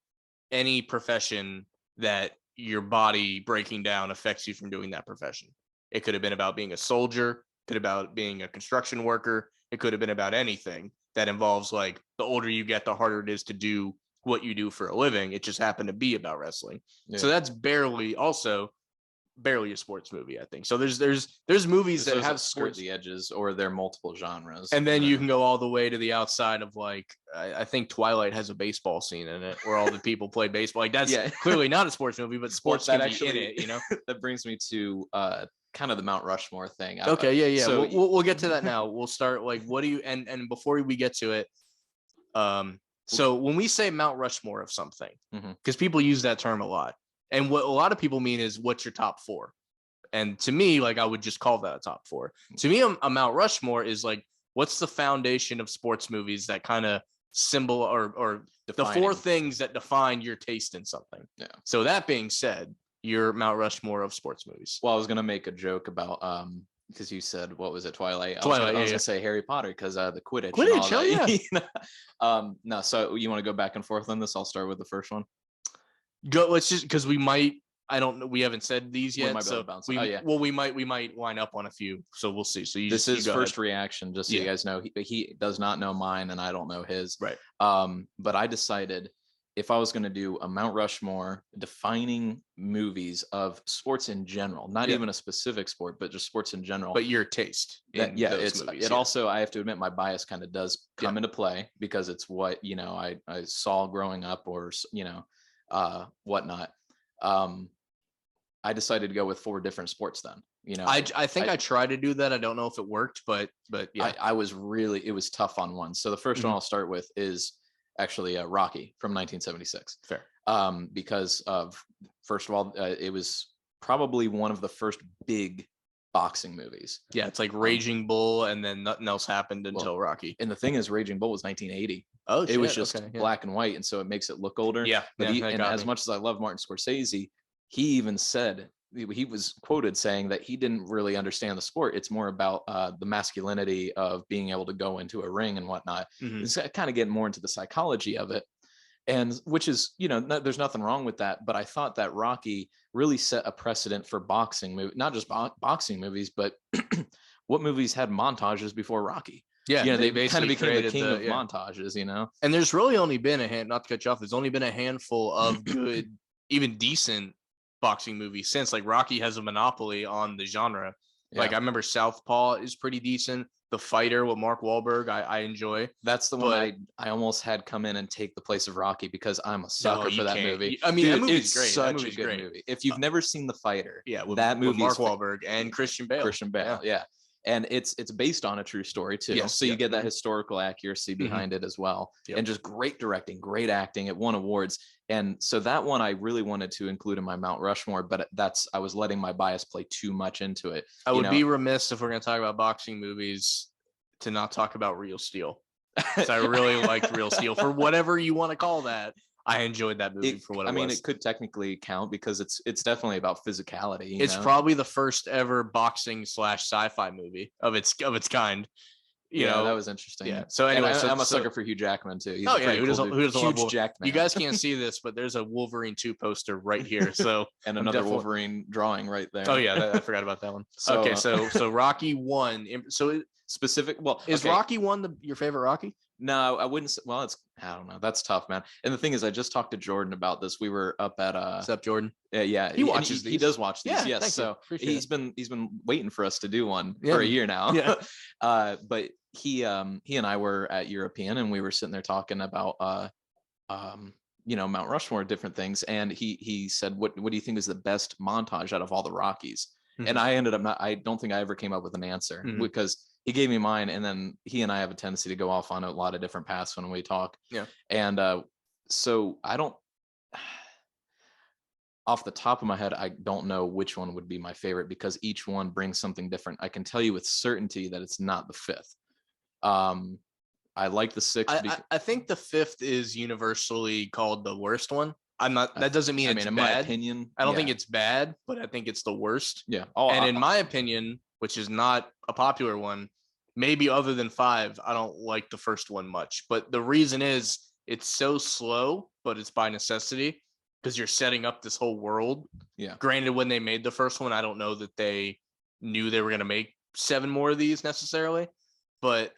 any profession that your body breaking down affects you from doing that profession. It could have been about being a soldier, could have been about being a construction worker. It could have been about anything that involves, like, the older you get, the harder it is to do what you do for a living. It just happened to be about wrestling. So that's barely a sports movie, I think. So there's movies that have skirt the edges, or they're multiple genres. And then you can go all the way to the outside of, like, I think Twilight has a baseball scene in it where all the people play baseball. Like, that's clearly not a sports movie, but sports can be in it, That brings me to kind of the Mount Rushmore thing. Okay, So we'll get to that now. We'll start, like, what do you, and before we get to it, so when we say Mount Rushmore of something, because people use that term a lot, and what a lot of people mean is, what's your top 4? And to me, like, I would just call that a top 4. To me, a Mount Rushmore is like, what's the foundation of sports movies that kind of symbol or defining. The 4 things that define your taste in something. Yeah. So that being said, your Mount Rushmore of sports movies. Well, I was going to make a joke about, because you said, what was it, Twilight? I was going to say Harry Potter, because the Quidditch. Quidditch, hell yeah. No, so you want to go back and forth on this? I'll start with the first one. Let's just, because we might I don't know. We haven't said these yet, so we might line up on a few. So we'll see. So this is first reaction, just so you guys know. He does not know mine, and I don't know his. Right. But I decided if I was going to do a Mount Rushmore defining movies of sports in general, not even a specific sport, but just sports in general. But your taste. Also, I have to admit, my bias kind of does come into play because it's what, I saw growing up or, whatnot. I decided to go with 4 different sports then. I think I tried to do that. I don't know if it worked, but yeah. it was tough on one. So the first one I'll start with is actually Rocky from 1976. Fair. Because of, first of all, it was probably one of the first big boxing movies. Yeah, it's like Raging Bull, and then nothing else happened until Rocky. And the thing is, Raging Bull was 1980. Oh, it was just black and white, and so it makes it look older. Yeah, but as much as I love Martin Scorsese, he even said, he was quoted saying that he didn't really understand the sport. It's more about the masculinity of being able to go into a ring and whatnot. It's kind of getting more into the psychology of it. And which is, there's nothing wrong with that. But I thought that Rocky really set a precedent for boxing movies, not just boxing movies, but what movies had montages before Rocky? Yeah, they kind of became the king of montages, And there's really only been not to cut you off, there's only been a handful of good, even decent boxing movies since. Like Rocky has a monopoly on the genre. Like I remember Southpaw is pretty decent. The Fighter with Mark Wahlberg, I enjoy. That's the one I almost had come in and take the place of Rocky because I'm a sucker for that movie. I mean, dude, that movie's great. Such a good movie. If you've never seen The Fighter, that movie with Mark Wahlberg and Christian Bale. And it's based on a true story too. So you get that historical accuracy behind it as well. And just great directing, great acting. It won awards. And so that one I really wanted to include in my Mount Rushmore, but I was letting my bias play too much into it. I would be remiss if we're going to talk about boxing movies to not talk about Real Steel. So I really liked Real Steel for whatever you want to call that. I enjoyed that movie for what it was. I mean, it could technically count because it's definitely about physicality. It's probably the first ever boxing / sci-fi movie of its kind. You know, that was interesting. Yeah. So anyway, I'm a sucker for Hugh Jackman too. He's who doesn't love Jackman? You guys can't see this, but there's a Wolverine 2 poster right here. So and another Wolverine drawing right there. Oh yeah, I forgot about that one. So Rocky 1. So specific. Well, is Rocky 1 your favorite Rocky? No, I wouldn't. Well, I don't know. That's tough, man. And the thing is, I just talked to Jordan about this. We were up at What's up, Jordan? Yeah, he watches these. He does watch these. Yeah, yes. So he's been waiting for us to do one for a year now. Yeah. But he and I were at European, and we were sitting there talking about Mount Rushmore, different things. And he said, what do you think is the best montage out of all the Rockies? And I ended up I don't think I ever came up with an answer because he gave me mine, and then he and I have a tendency to go off on a lot of different paths when we talk. Yeah. And so I don't, off the top of my head, I don't know which one would be my favorite because each one brings something different. I can tell you with certainty that it's not the 5th. I like the 6th. I think the 5th is universally called the worst one. I'm not. That doesn't mean it's bad. In my opinion, I don't think it's bad, but I think it's the worst. Yeah. And in my opinion, which is not a popular one, maybe other than 5, I don't like the first one much. But the reason is it's so slow, but it's by necessity because you're setting up this whole world. Yeah. Granted, when they made the first one, I don't know that they knew they were going to make 7 more of these necessarily. But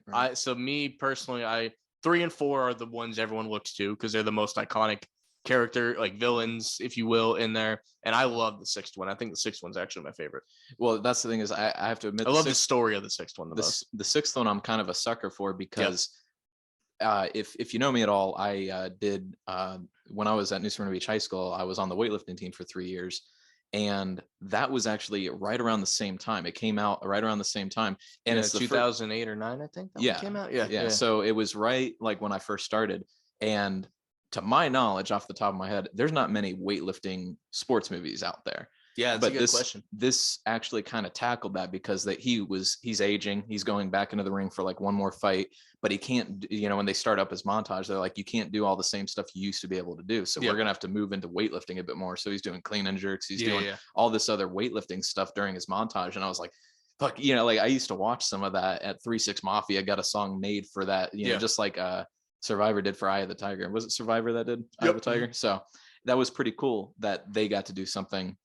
me personally, 3 and 4 are the ones everyone looks to because they're the most iconic character, like villains, if you will, in there. And I love the 6th one. I think the 6th one's actually my favorite. Well, that's the thing is I have to admit, I love the story of the 6th one the most. The 6th one I'm kind of a sucker for because if you know me at all, I did when I was at New Smyrna Beach High School, I was on the weightlifting team for 3 years. And that was actually right around the same time. It came out right around the same time. And it's 2008 or 9, I think. That came out. Yeah. So it was right like when I first started. And to my knowledge, off the top of my head, there's not many weightlifting sports movies out there. Yeah, that's a good question. This actually kind of tackled that because he's aging. He's going back into the ring for like one more fight, but he can't, when they start up his montage, they're like, you can't do all the same stuff you used to be able to do. So we're going to have to move into weightlifting a bit more. So he's doing clean and jerks. He's doing all this other weightlifting stuff during his montage. And I was like, fuck, like I used to watch some of that at 3-6 Mafia. Got a song made for that, just like Survivor did for Eye of the Tiger. Was it Survivor that did Eye of the Tiger? So that was pretty cool that they got to do something.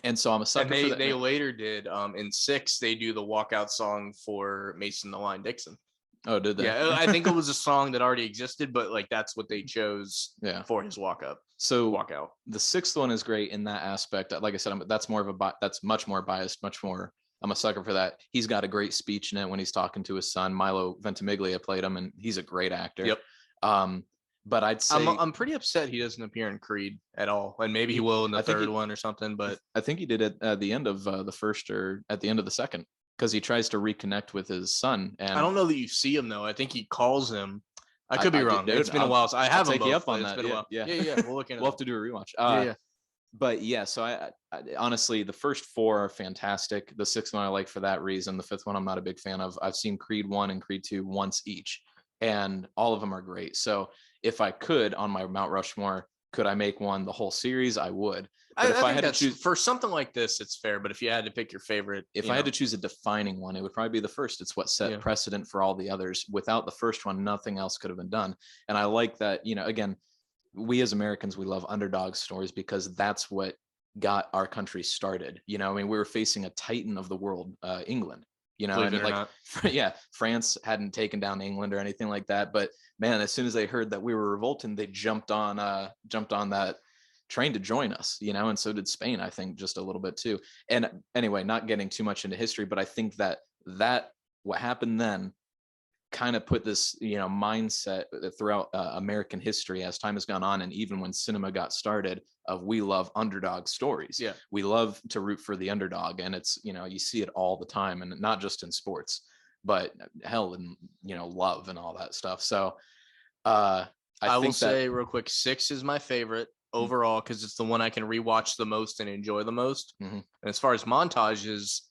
And so I'm a sucker for that. They later did in 6, they do the walkout song for Mason the Lion Dixon. Oh, did they? Yeah, I think it was a song that already existed, but like that's what they chose for his walkout. So walkout. The 6th one is great in that aspect. Like I said, that's much more biased, much more. I'm a sucker for that. He's got a great speech in it when he's talking to his son. Milo Ventimiglia played him, and he's a great actor. Yep. But I'd say I'm pretty upset he doesn't appear in Creed at all, and maybe he will in the third one or something. But I think he did it at the end of the first or at the end of the second, because he tries to reconnect with his son. And I don't know that you see him though. I think he calls him. I could be wrong. It's been a while. So I have take them you both, up on that. Yeah. We'll look into. We'll have to do a rewatch. But yeah, so I honestly, the first 4 are fantastic. The 6th one I like for that reason. The 5th one I'm not a big fan of. I've seen Creed 1 and Creed 2 once each, and all of them are great. So if I could, on my Mount Rushmore, could I make one the whole series? I would. But if I had to choose for something like this, it's fair. But if you had to pick your favorite, if I had to choose a defining one, it would probably be the first. It's what set precedent for all the others. Without the first one, nothing else could have been done. And I like that, again, we as Americans, we love underdog stories because that's what got our country started. We were facing a titan of the world, England. France hadn't taken down England or anything like that. But man, as soon as they heard that we were revolting, they jumped on that train to join us, and so did Spain, I think, just a little bit too. And anyway, not getting too much into history, but I think that what happened then kind of put this, mindset throughout American history as time has gone on. And even when cinema got started, we love underdog stories. Yeah. We love to root for the underdog. And it's, you see it all the time, and not just in sports, but hell, in, love and all that stuff. So I will say real quick, 6 is my favorite overall, because it's the one I can rewatch the most and enjoy the most. Mm-hmm. And as far as montages,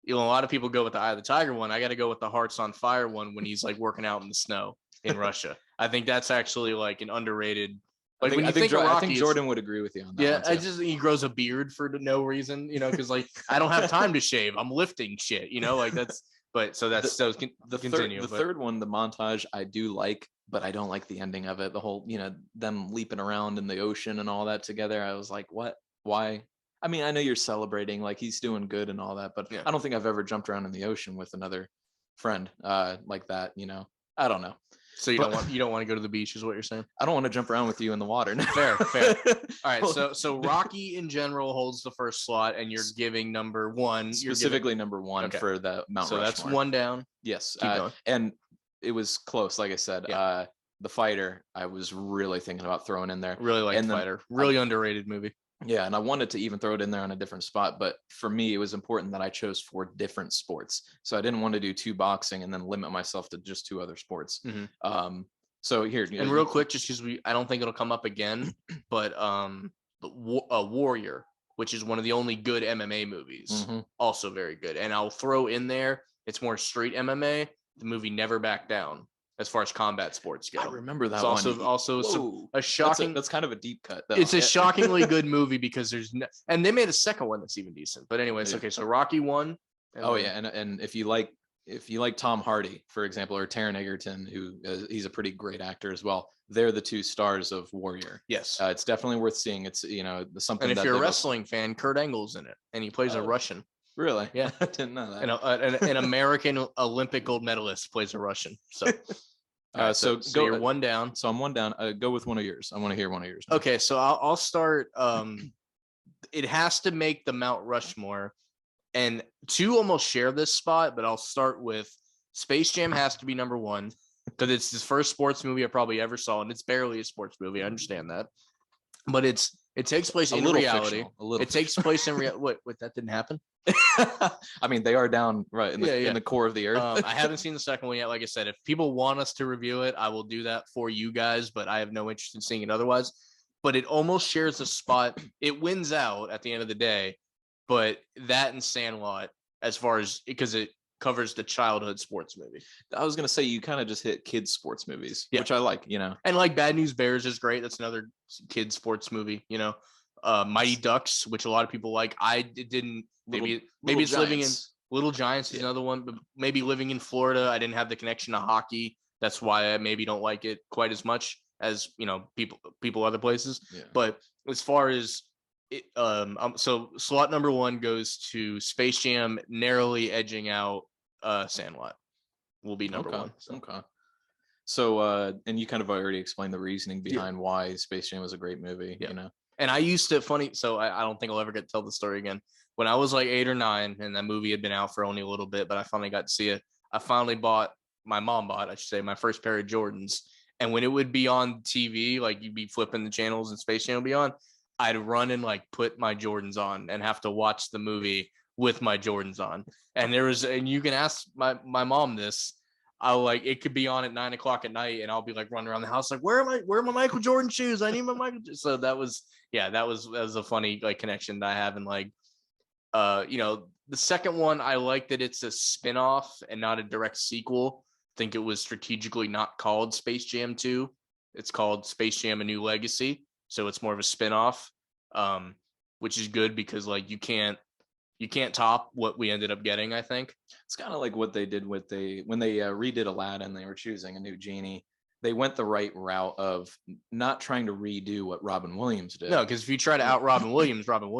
a lot of people go with the Eye of the Tiger one. I got to go with the Hearts on Fire one when he's like working out in the snow in Russia. I think that's actually like an underrated. Like I think Jordan would agree with you on that. Yeah, he grows a beard for no reason, because like I don't have time to shave. I'm lifting shit, like that's. But so that's the third one, the montage, I do like, but I don't like the ending of it. The whole, them leaping around in the ocean and all that together. I was like, what? Why? I mean, I know you're celebrating, like he's doing good and all that, but I don't think I've ever jumped around in the ocean with another friend like that. I don't know. So you don't want to go to the beach, is what you're saying? I don't want to jump around with you in the water. Fair. All right. So Rocky in general holds the first slot, and you're giving number 1. Specifically number 1 for the Mount Rushmore. So that's 1 down. Yes. And it was close. Like I said, The Fighter, I was really thinking about throwing in there. Really like The Fighter. Really underrated movie. Yeah, and I wanted to even throw it in there on a different spot, but for me, it was important that I chose 4 different sports. So I didn't want to do 2 boxing and then limit myself to just 2 other sports. Mm-hmm. So here, and real quick, just because I don't think it'll come up again, but Warrior, which is one of the only good MMA movies, also very good. And I'll throw in there, it's more street MMA, the movie Never Back Down, as far as combat sports go. I remember that one. It's also a shocking. That's kind of a deep cut, though. It's a shockingly good movie because and they made a second one that's even decent. But anyways, okay, so Rocky 1. And if you like Tom Hardy, for example, or Taron Egerton, who he's a pretty great actor as well. They're the 2 stars of Warrior. Yes, it's definitely worth seeing. It's something. And if you're a wrestling fan, Kurt Angle's in it, and he plays a Russian. Really? Yeah, I didn't know that. And an American Olympic gold medalist plays a Russian. So. So you're 1 down. So I'm 1 down. Go with one of yours. I want to hear one of yours. Okay, so I'll start. It has to make the Mount Rushmore, and 2 almost share this spot, but I'll start with Space Jam has to be number 1 because it's the first sports movie I probably ever saw, and it's barely a sports movie. I understand that, but it takes place in reality. It takes place in reality. Wait, that didn't happen? I mean, they are down right in the core of the earth. I haven't seen the second one yet. Like I said, if people want us to review it, I will do that for you guys, but I have no interest in seeing it otherwise. But it almost shares a spot. It wins out at the end of the day, but that and Sandlot, as far as because it covers the childhood sports movie. I was gonna say you kind of just hit kids sports movies, which I like, And like Bad News Bears is great. That's another kids sports movie, Mighty Ducks, which a lot of people like. I didn't. Maybe it's Giants. Living in Little Giants is another one, but maybe living in Florida, I didn't have the connection to hockey. That's why I maybe don't like it quite as much. as people other places. Yeah. But as far as it, so slot number 1 goes to Space Jam, narrowly edging out Sandlot. Will be number 1. So. Okay. So, and you kind of already explained the reasoning behind why Space Jam was a great movie, And I used to, so I don't think I'll ever get to tell the story again. When I was like 8 or 9, and that movie had been out for only a little bit, but I finally got to see it. My mom bought, I should say, my first pair of Jordans. And when it would be on TV, like you'd be flipping the channels and Space Jam would be on, I'd run and like put my Jordans on and have to watch the movie with my Jordans on. And and you can ask my mom this. It could be on at 9 o'clock at night, and I'll be like running around the house like, where are my Michael Jordan shoes? I need my Michael. So that was a funny like connection that I have. And like, the second one, I like that it's a spinoff and not a direct sequel. I think it was strategically not called Space Jam 2. It's called Space Jam: A New Legacy. So it's more of a spinoff, which is good because like you can't top what we ended up getting. I think it's kind of like what they did when they redid Aladdin. They were choosing a new genie. They went the right route of not trying to redo what Robin Williams did. No, because if you try to out Robin Williams, you're going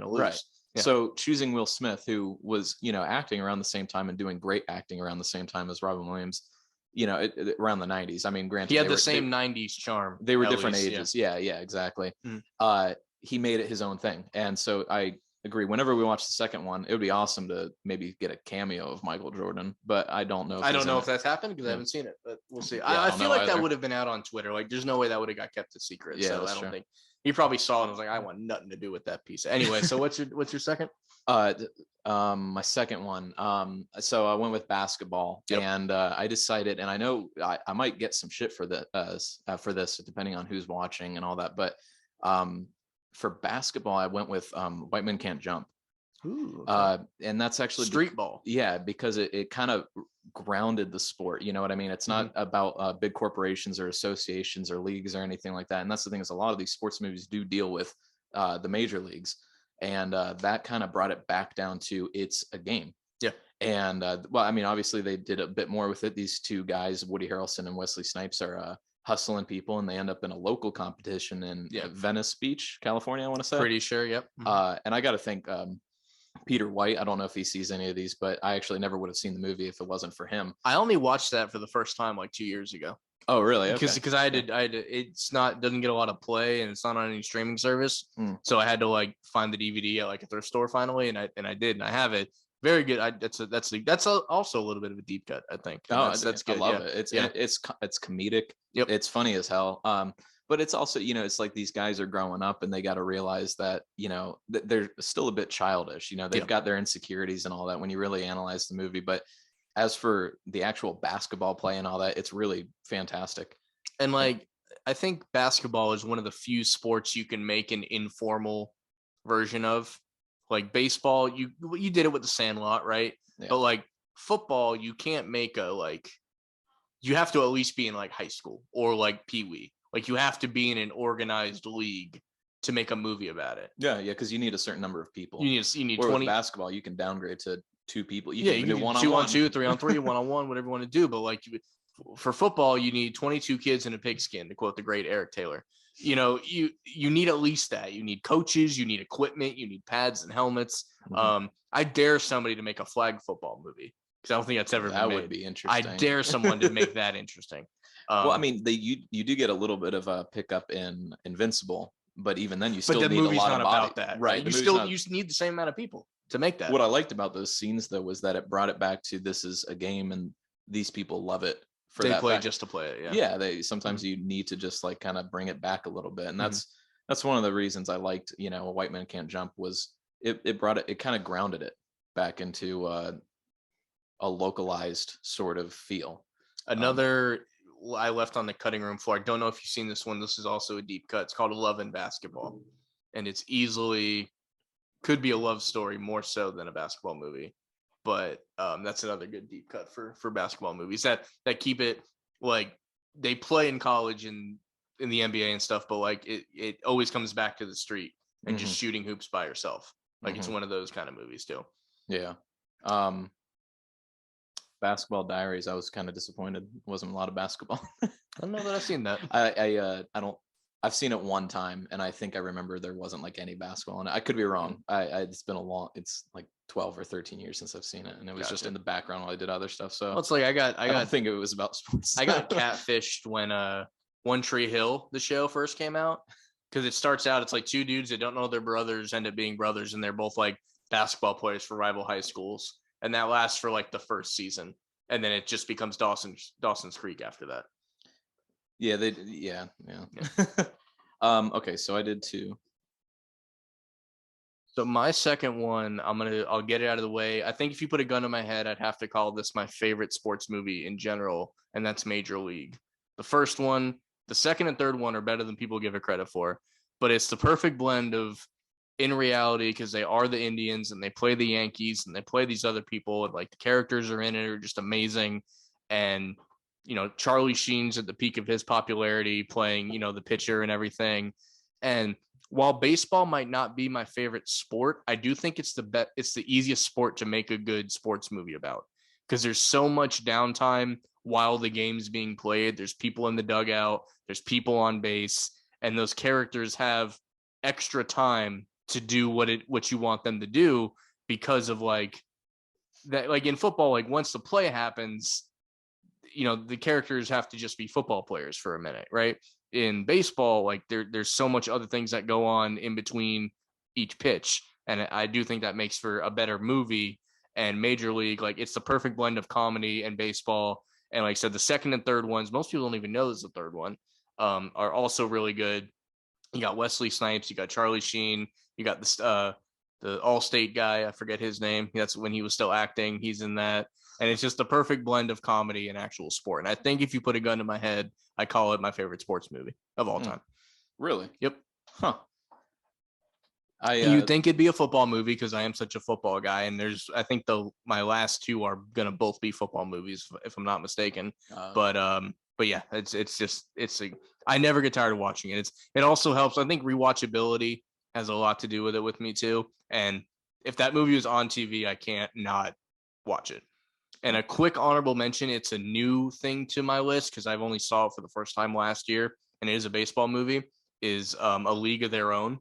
to lose. Right. Yeah. So choosing Will Smith, who was acting around the same time and doing great acting around the same time as Robin Williams, around the 90s. I mean, granted, he had the same 90s charm. They were different ages. Yeah, exactly. Mm-hmm. He made it his own thing, and so I agree. Whenever we watch the second one, it would be awesome to maybe get a cameo of Michael Jordan, but I don't know. If that's happened because I haven't seen it, but we'll see. Yeah, I feel like that would have been out on Twitter. Like, there's no way that would have got kept a secret. Yeah, so I don't think he probably saw it and was like, I want nothing to do with that piece. Anyway, so what's your second? My second one. So I went with basketball, and I decided, and I know I might get some shit for this, depending on who's watching and all that, but for basketball, I went with White Men Can't Jump. Ooh, okay. And that's actually street ball. Yeah, because it kind of grounded the sport. You know what I mean? It's not about big corporations or associations or leagues or anything like that. And that's the thing, is a lot of these sports movies do deal with the major leagues. And that kind of brought it back down to it's a game. Yeah. And well, I mean, obviously they did a bit more with it. These two guys, Woody Harrelson and Wesley Snipes, are hustling people, and they end up in a local competition in Venice Beach, California, I want to say. Pretty sure, yep. And I got to think Peter White, I don't know if he sees any of these, but I actually never would have seen the movie if it wasn't for him. I only watched that for the first time like 2 years ago. Oh, really? Because I had it's doesn't get a lot of play, and it's not on any streaming service. So I had to like find the DVD at like a thrift store finally, and I did, and I have it. Very good. That's also a little bit of a deep cut, I think. Oh, that's good. I love it. It's comedic. Yep. It's funny as hell. But it's also, it's like these guys are growing up, and they got to realize that, they're still a bit childish. They've got their insecurities and all that when you really analyze the movie. But as for the actual basketball play and all that, it's really fantastic. And like, I think basketball is one of the few sports you can make an informal version of. Like baseball, you did it with the Sandlot, right? Yeah. But like football, you can't make you have to at least be in like high school or like Pee Wee. Like you have to be in an organized league to make a movie about it. Yeah, because you need a certain number of people. You need or 20. With basketball, you can downgrade to 2 people. You can do 2-on-2, 3-on-3, 1-on-1, whatever you want to do. But like for football, you need 22 kids in a pigskin, to quote the great Eric Taylor. You need at least that. You need coaches, you need equipment, you need pads and helmets. I dare somebody to make a flag football movie, because I don't think that's ever been made. That would be interesting. I dare someone to make that interesting. Well, I mean, you do get a little bit of a pickup in Invincible, but even then you still need a lot of body. About that, right? You need the same amount of people to make that. What I liked about those scenes, though, was that it brought it back to, this is a game, and these people love it. They play just to play it. Yeah. They sometimes you need to just like kind of bring it back a little bit, and that's one of the reasons I liked White Men Can't Jump, was it brought it kind of grounded it back into a localized sort of feel. Another I left on the cutting room floor. I don't know if you've seen this one. This is also a deep cut. It's called Love and Basketball, and it's easily could be a love story more so than a basketball movie. But that's another good deep cut for basketball movies that keep it like they play in college and in the NBA and stuff, but like it always comes back to the street and just shooting hoops by yourself. Like it's one of those kind of movies too. Yeah. Basketball Diaries. I was kind of disappointed. Wasn't a lot of basketball. I don't know that I've seen that. I don't. I've seen it one time, and I think I remember there wasn't like any basketball in it. I could be wrong. It's been it's like 12 or 13 years since I've seen it, and it was just in the background while I did other stuff. So it's like I don't think it was about sports. I got catfished when One Tree Hill, the show, first came out, because it starts out, it's like two dudes that don't know their brothers end up being brothers, and they're both like basketball players for rival high schools, and that lasts for like the first season, and then it just becomes Dawson's Creek after that. Yeah, yeah. Okay, so I did 2. So my second one, I'll get it out of the way. I think if you put a gun to my head, I'd have to call this my favorite sports movie in general, and that's Major League. The first one, the second and third one are better than people give it credit for, but it's the perfect blend of, in reality, because they are the Indians and they play the Yankees and they play these other people, and like the characters are in it are just amazing. And Charlie Sheen's at the peak of his popularity playing, the pitcher and everything. And while baseball might not be my favorite sport, I do think it's the easiest sport to make a good sports movie about, because there's so much downtime while the game's being played. There's people in the dugout, there's people on base, and those characters have extra time to do what you want them to do, because of like that. Like in football, like once the play happens, the characters have to just be football players for a minute, right? In baseball, like there's so much other things that go on in between each pitch, and I do think that makes for a better movie. And Major League, like, it's the perfect blend of comedy and baseball. And like I said, the second and third ones, most people don't even know there's a third one, are also really good. You got Wesley Snipes, you got Charlie Sheen, you got the All-State guy, I forget his name. That's when he was still acting. He's in that. And it's just the perfect blend of comedy and actual sport. And I think if you put a gun to my head, I call it my favorite sports movie of all time. Really? Yep. Huh. You'd think it'd be a football movie because I am such a football guy, and I think my last 2 are gonna both be football movies if I'm not mistaken. But yeah, I never get tired of watching it. It also helps. I think rewatchability has a lot to do with it with me too. And if that movie was on TV, I can't not watch it. And a quick honorable mention, it's a new thing to my list because I've only saw it for the first time last year, and it is a baseball movie, is A League of Their Own,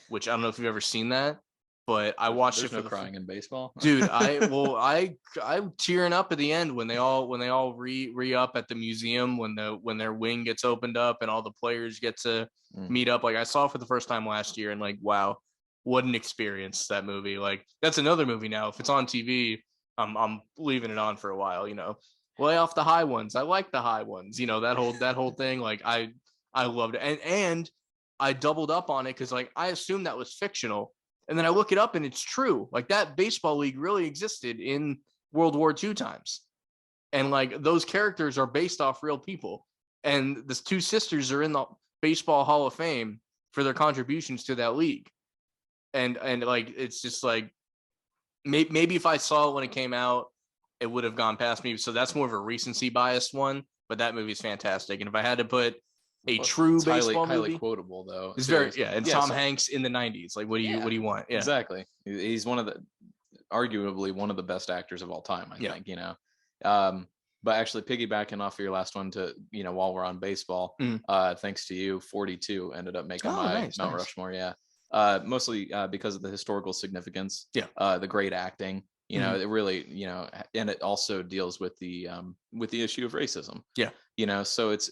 which I don't know if you've ever seen that, but I watched it for the crying in baseball. Dude, I'm tearing up at the end when they all re-up at the museum, when their wing gets opened up and all the players get to meet up. Like, I saw it for the first time last year, and like, wow, what an experience, that movie. Like, that's another movie now. If it's on TV, I'm leaving it on for a while, lay off the high ones. I like the high ones, that whole thing. Like, I loved it. And I doubled up on it because like I assumed that was fictional. And then I look it up and it's true. Like, that baseball league really existed in World War II times. And like those characters are based off real people. And the 2 sisters are in the Baseball Hall of Fame for their contributions to that league. And like, it's just like, maybe if I saw it when it came out, it would have gone past me. So that's more of a recency biased one, but that movie is fantastic. And if I had to put a true baseball movie, highly quotable though. It's very, yeah. And Tom Hanks in the 90s. Like, what do you want? Yeah, exactly. He's arguably one of the best actors of all time, I think, but actually piggybacking off of your last one to, while we're on baseball, thanks to you, 42 ended up making my Mount Rushmore. Yeah. Mostly because of the historical significance, the great acting, it really, and it also deals with the issue of racism. Yeah. So it's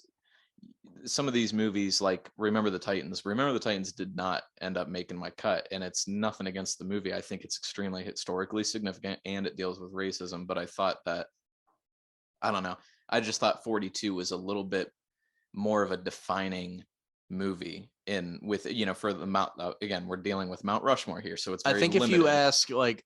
some of these movies like Remember the Titans did not end up making my cut, and it's nothing against the movie. I think it's extremely historically significant and it deals with racism, but I thought that, I don't know, I just thought 42 was a little bit more of a defining movie for the Mount. Again, we're dealing with Mount Rushmore here, so it's very limited. If you ask, like,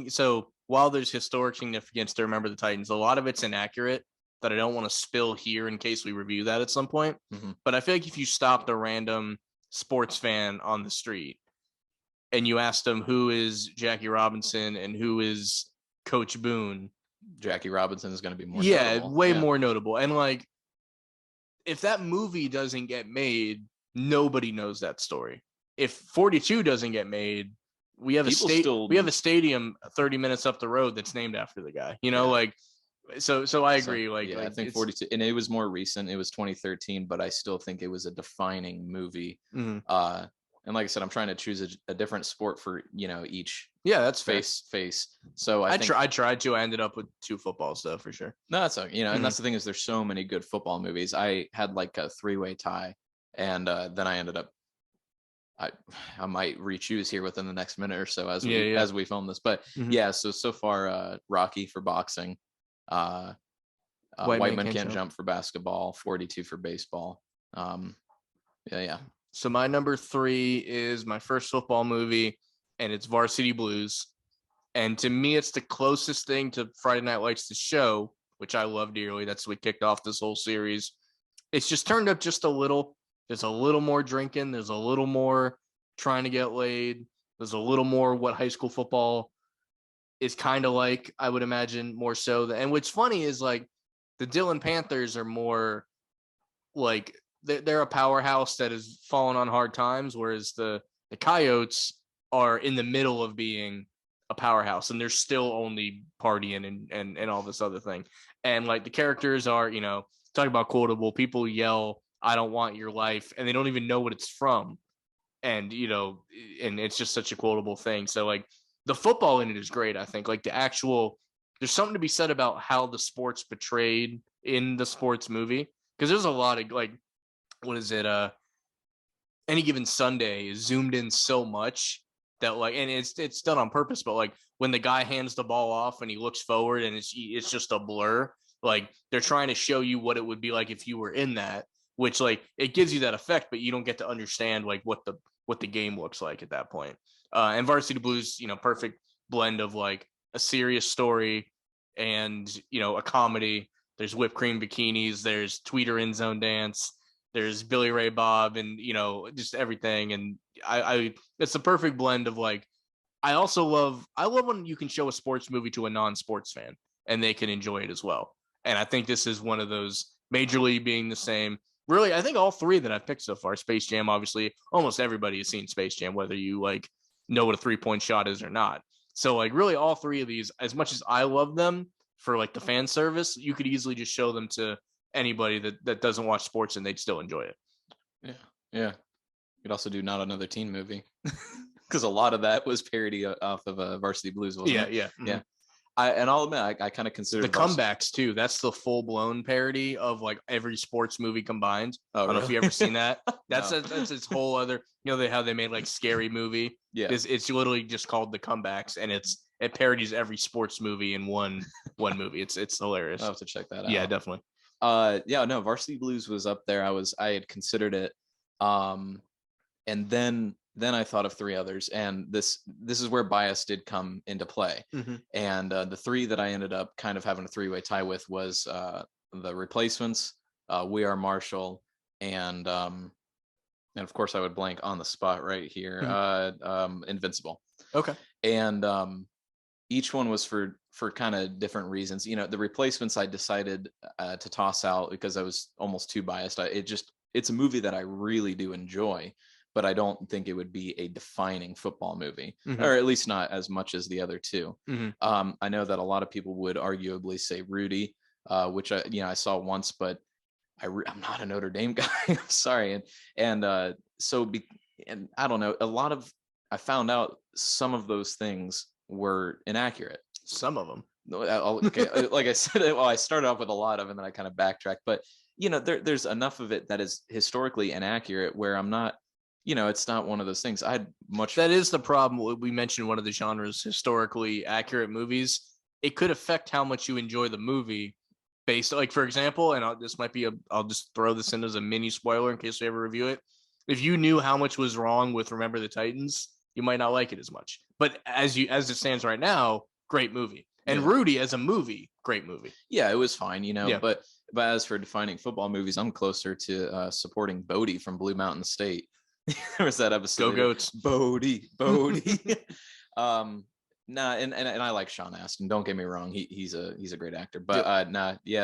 so while there's historic significance to Remember the Titans, a lot of it's inaccurate that I don't want to spill here in case we review that at some point. But I feel like if you stopped a random sports fan on the street and you asked them who is Jackie Robinson and who is Coach Boone, Jackie Robinson is going to be more notable. More notable. And like, if that movie doesn't get made, nobody knows that story. If 42 doesn't get made, we have a stadium 30 minutes up the road that's named after the guy. Like, So I agree. I think 42, and it was more recent. It was 2013, but I still think it was a defining movie. Mm-hmm. And like I said, I'm trying to choose a different sport for each. Yeah, that's face. So I tried to. I ended up with 2 footballs though, for sure. No, that's and that's the thing is there's so many good football movies. I had like a 3-way tie, and then I ended up. I might re-choose here within the next minute or so as we film this, but so far Rocky for boxing, White Man Can't Jump for basketball, 42 for baseball. So my number 3 is my first football movie, and it's Varsity Blues. And to me, it's the closest thing to Friday Night Lights, the show, which I love dearly. That's what kicked off this whole series. It's just turned up just a little. There's a little more drinking. There's a little more trying to get laid. There's a little more what high school football is kind of like, I would imagine, more so. And what's funny is like the Dillon Panthers are more like they're a powerhouse that has fallen on hard times, whereas the Coyotes are in the middle of being a powerhouse, and they're still only partying and all this other thing. And like the characters are, talk about quotable, people yell, "I don't want your life," and they don't even know what it's from. And, and it's just such a quotable thing. So like the football in it is great. I think like there's something to be said about how the sport's portrayed in the sports movie. Cause there's a lot of like, what is it? Any Given Sunday is zoomed in so much that like, and it's done on purpose, but like when the guy hands the ball off and he looks forward and it's just a blur, like they're trying to show you what it would be like if you were in that, which like it gives you that effect, but you don't get to understand like what the game looks like at that point. And Varsity Blues, perfect blend of like a serious story and, a comedy. There's whipped cream bikinis, there's tweeter end zone dance, there's Billy Ray Bob, and, just everything. And I it's a perfect blend of like, I love when you can show a sports movie to a non-sports fan and they can enjoy it as well. And I think this is one of those, Major League being the same. Really, I think all 3 that I've picked so far, Space Jam, obviously, almost everybody has seen Space Jam, whether you like know what a 3-point shot is or not. So like really all 3 of these, as much as I love them for like the fan service, you could easily just show them to anybody that doesn't watch sports and they'd still enjoy it. Yeah. You could also do Not Another Teen Movie because a lot of that was parody off of Varsity Blues, wasn't it? Yeah. Mm-hmm. Yeah. I'll admit, I kind of consider the comebacks too. That's the full blown parody of like every sports movie combined. Oh, I don't know if you ever seen that. That's its whole other. How they made like Scary Movie. Yeah, it's literally just called The Comebacks, and it parodies every sports movie in one movie. It's hilarious. I'll have to check that out. Yeah, definitely. No, Varsity Blues was up there. I had considered it, and then I thought of 3 others, and this is where bias did come into play. Mm-hmm. And the 3 that I ended up kind of having a 3-way tie with was The Replacements, We Are Marshall, and of course I would blank on the spot right here, Invincible. Okay. And each one was for kind of different reasons. The Replacements I decided to toss out because I was almost too biased. It's a movie that I really do enjoy, but I don't think it would be a defining football movie, or at least not as much as the other 2. Mm-hmm. I know that a lot of people would arguably say Rudy, which I saw once, but I'm not a Notre Dame guy. I'm sorry, and I don't know. I found out some of those things were inaccurate. Some of them. Okay, like I said, well, I started off with a lot of, and then I kind of backtracked, but there's enough of it that is historically inaccurate where I'm not. It's not one of those things. That is the problem. We mentioned one of the genres, historically accurate movies. It could affect how much you enjoy the movie based, like, for example, and I'll just throw this in as a mini spoiler in case we ever review it. If you knew how much was wrong with Remember the Titans, you might not like it as much. But as it stands right now, great movie. And Rudy as a movie, great movie. Yeah, it was fine, but as for defining football movies, I'm closer to supporting Bodie from Blue Mountain State. There was that episode. Go Goats. Bodie. Nah, and I like Sean Astin. Don't get me wrong, he's a great actor. But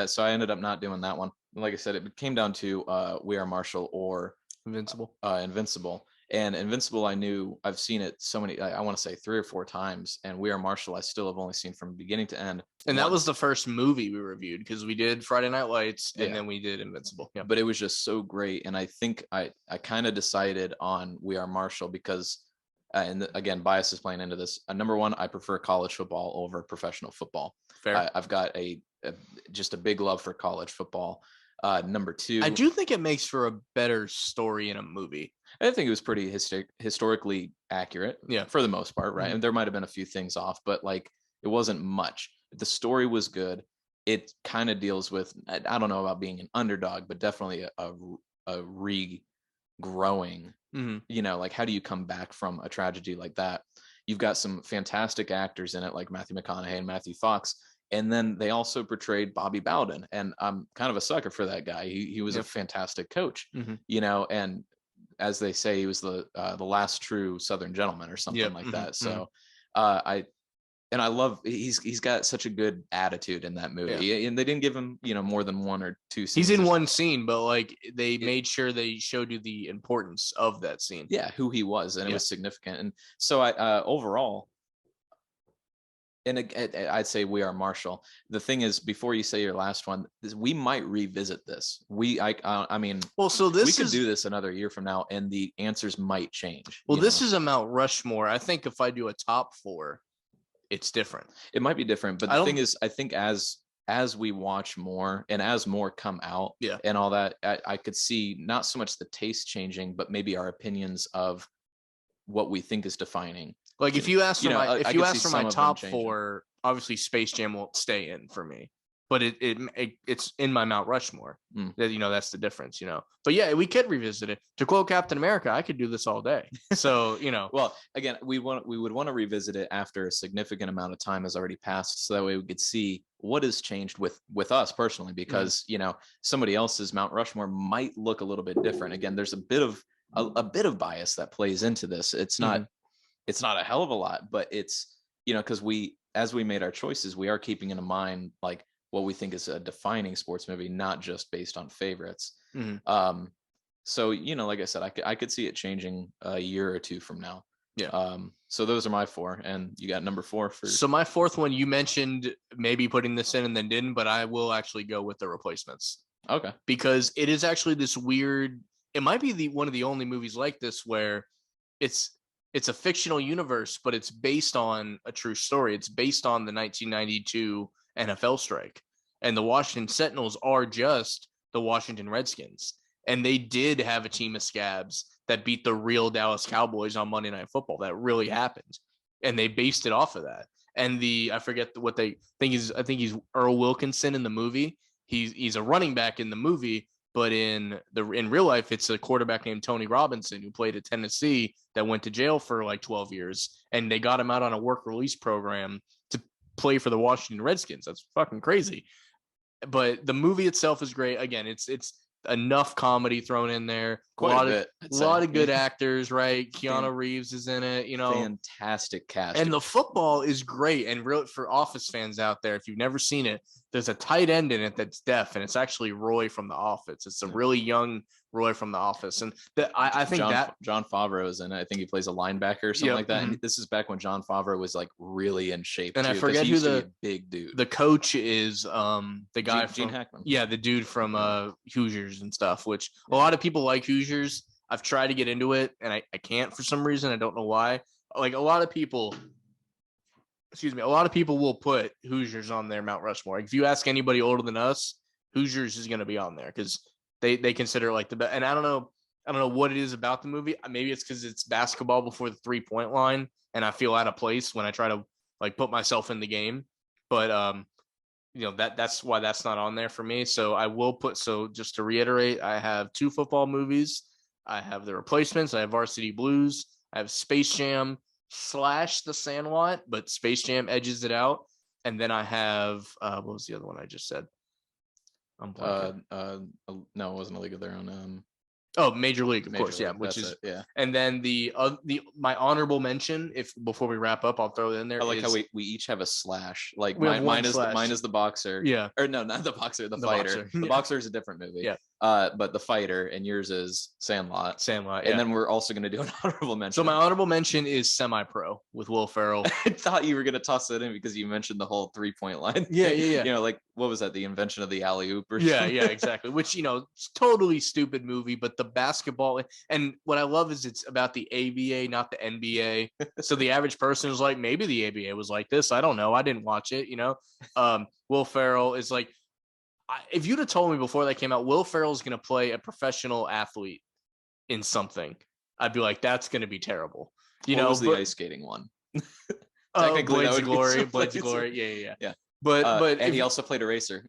so I ended up not doing that one. Like I said, it came down to We Are Marshall or Invincible. Invincible. And Invincible, I've seen it so many, I want to say 3 or 4 times, and We Are Marshall, I still have only seen from beginning to end. And that was the first movie we reviewed, because we did Friday Night Lights and then we did Invincible. Yeah. But it was just so great. And I think I kind of decided on We Are Marshall because, and again, bias is playing into this. Number one, I prefer college football over professional football. Fair. I've got just a big love for college football. Number 2, I do think it makes for a better story in a movie. I think it was pretty historically accurate, for the most part, right? And there might have been a few things off, but like it wasn't much. The story was good. It kind of deals with, I don't know about being an underdog, but definitely a regrowing. Like how do you come back from a tragedy like that? You've got some fantastic actors in it, like Matthew McConaughey and Matthew Fox. And then they also portrayed Bobby Bowden, and I'm kind of a sucker for that guy. He was a fantastic coach, and as they say, he was the last true Southern gentleman or something like that. So I love, he's got such a good attitude in that movie, and they didn't give him more than 1 or 2 scenes. He's in one scene, but like they made sure they showed you the importance of that scene. Yeah, who he was, and it was significant. And so I overall. And I'd say We Are Marshall. The thing is, before you say your last one, we might revisit this. I mean, well, so we could do this another year from now, and the answers might change. Well, this is a Mount Rushmore. I think if I do a top 4, it's different. It might be different, but the thing is, I think as we watch more and as more come out, and all that, I could see not so much the taste changing, but maybe our opinions of what we think is defining. Like if you ask for my top 4, obviously Space Jam won't stay in for me, but it's in my Mount Rushmore. That's the difference. But yeah, we could revisit it. To quote Captain America, I could do this all day. So well, again, we would want to revisit it after a significant amount of time has already passed, so that way we could see what has changed with us personally, because somebody else's Mount Rushmore might look a little bit different. Again, there's a bit of bias that plays into this. It's not. It's not a hell of a lot, but it's, because as we made our choices, we are keeping in mind like what we think is a defining sports movie, not just based on favorites. So, like I said, I could see it changing a year or 2 from now. Yeah. So those are my 4, and you got number 4 for. So my 4th one, you mentioned maybe putting this in and then didn't, but I will actually go with The Replacements. Okay. Because it is actually this weird. It might be one of the only movies like this where it's a fictional universe, but it's based on a true story. It's based on the 1992 NFL strike. And the Washington Sentinels are just the Washington Redskins. And they did have a team of scabs that beat the real Dallas Cowboys on Monday Night Football. That really happened. And they based it off of that. And I forget what they think is, I think he's Earl Wilkinson in the movie. He's a running back in the movie. But in real life, it's a quarterback named Tony Robinson who played at Tennessee that went to jail for like 12 years, and they got him out on a work release program to play for the Washington Redskins. That's fucking crazy. But the movie itself is great. Again, it's enough comedy thrown in there. A lot of good actors, right? Keanu Reeves is in it, Fantastic cast. And the football is great. And real for Office fans out there, if you've never seen it, there's a tight end in it that's deaf, and it's actually Roy from The Office. It's a really young Roy from The Office. And I think John Favreau is in it. I think he plays a linebacker or something like that. And this is back when John Favreau was like really in shape. And too, I forget who the big dude. The coach is the guy Gene Hackman. Yeah, the dude from Hoosiers and stuff, which a lot of people like Hoosiers. I've tried to get into it and I can't for some reason. I don't know why. Like a lot of people will put Hoosiers on their Mount Rushmore. Like if you ask anybody older than us, Hoosiers is going to be on there because they consider like the best. And I don't know what it is about the movie. Maybe it's because it's basketball before the 3-point line, and I feel out of place when I try to like put myself in the game. But that's why that's not on there for me. So I will put. So just to reiterate, I have 2 football movies. I have The Replacements. I have Varsity Blues. I have Space Jam / The Sandlot, but Space Jam edges it out. And then I have what was the other one I just said? I'm blanking. No, it wasn't A League of Their Own. Major League, of course, yeah. Which is And then my honorable mention, if before we wrap up, I'll throw it in there. I like how we each have a slash. Like mine is the boxer. Yeah. Or no, not the boxer, the fighter. Boxer. The boxer is a different movie. Yeah. But The Fighter, and yours is Sandlot. Sandlot, yeah. And then we're also going to do an honorable mention. So my honorable mention is Semi-Pro with Will Ferrell. I thought you were going to toss that in because you mentioned the whole 3-point line. Yeah. You know, like, what was that? The invention of the alley-oop or something? Yeah, exactly. Which, you know, it's totally stupid movie, but the basketball, and what I love is it's about the ABA, not the NBA. So the average person is like, maybe the ABA was like this. I don't know. I didn't watch it, you know. Will Ferrell is like, if you'd have told me before that came out, Will Ferrell's going to play a professional athlete in something, I'd be like, that's going to be terrible. You know, was the ice skating one? Technically, Blades of Glory. Blades of Glory. Yeah. But and he also played a racer.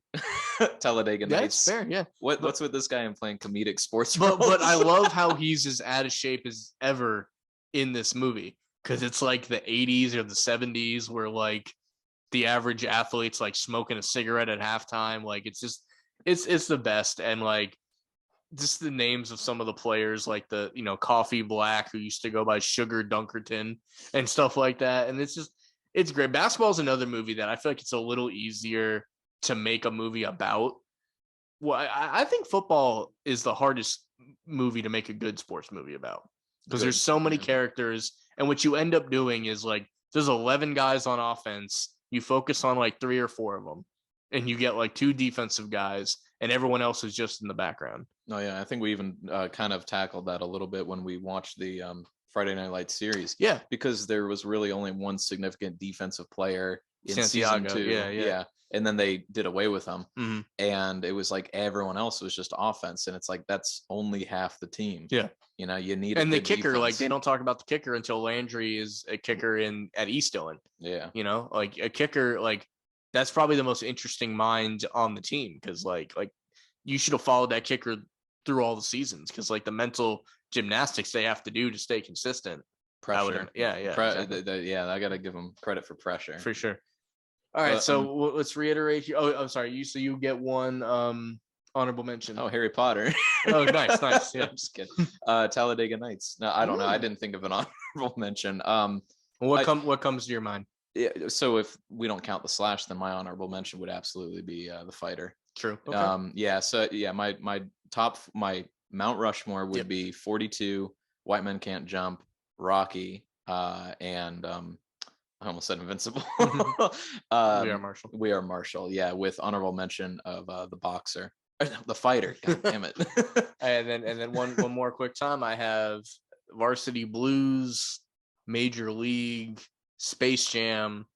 Talladega Nights. That's fair. Yeah. What's with this guy and playing comedic sports? But I love how he's as out of shape as ever in this movie, because it's like the 80s or the 70s where like the average athlete's like smoking a cigarette at halftime. Like it's just it's the best. And like just the names of some of the players, like the, you know, Coffee Black, who used to go by Sugar Dunkerton and stuff like that. And it's great. Basketball is another movie that I feel like it's a little easier to make a movie about. Well, I think football is the hardest movie to make a good sports movie about, because there's so many characters, and what you end up doing is like there's 11 guys on offense. You focus on like 3 or 4 of them, and you get like 2 defensive guys, and everyone else is just in the background. Oh yeah, I think we even kind of tackled that a little bit when we watched the Friday Night Lights series. Yeah, because there was really only one significant defensive player in Santiago. Season 2. Yeah. And then they did away with him. Mm-hmm. And it was like everyone else was just offense. And it's like, that's only half the team. Yeah. You know, you need and the kicker, defense. Like they don't talk about the kicker until Landry is a kicker at East Dillon. Yeah. You know, like a kicker, like that's probably the most interesting mind on the team, because like you should have followed that kicker through all the seasons, because like the mental gymnastics they have to do to stay consistent. Pressure. Exactly. I got to give them credit for pressure. For sure. All right, so let's reiterate here. Oh, I'm sorry. You get one honorable mention. Oh, Harry Potter. Oh, nice. Yeah, I'm just kidding. Talladega Nights. No, I don't know. I didn't think of an honorable mention. What comes to your mind? Yeah, so if we don't count the slash, then my honorable mention would absolutely be The Fighter. True. Okay. My Mount Rushmore would be 42, White Men Can't Jump, Rocky, and I almost said Invincible. We Are Marshall. Yeah, with honorable mention of The Boxer, The Fighter. God damn it. and then one more quick time. I have Varsity Blues, Major League, Space Jam,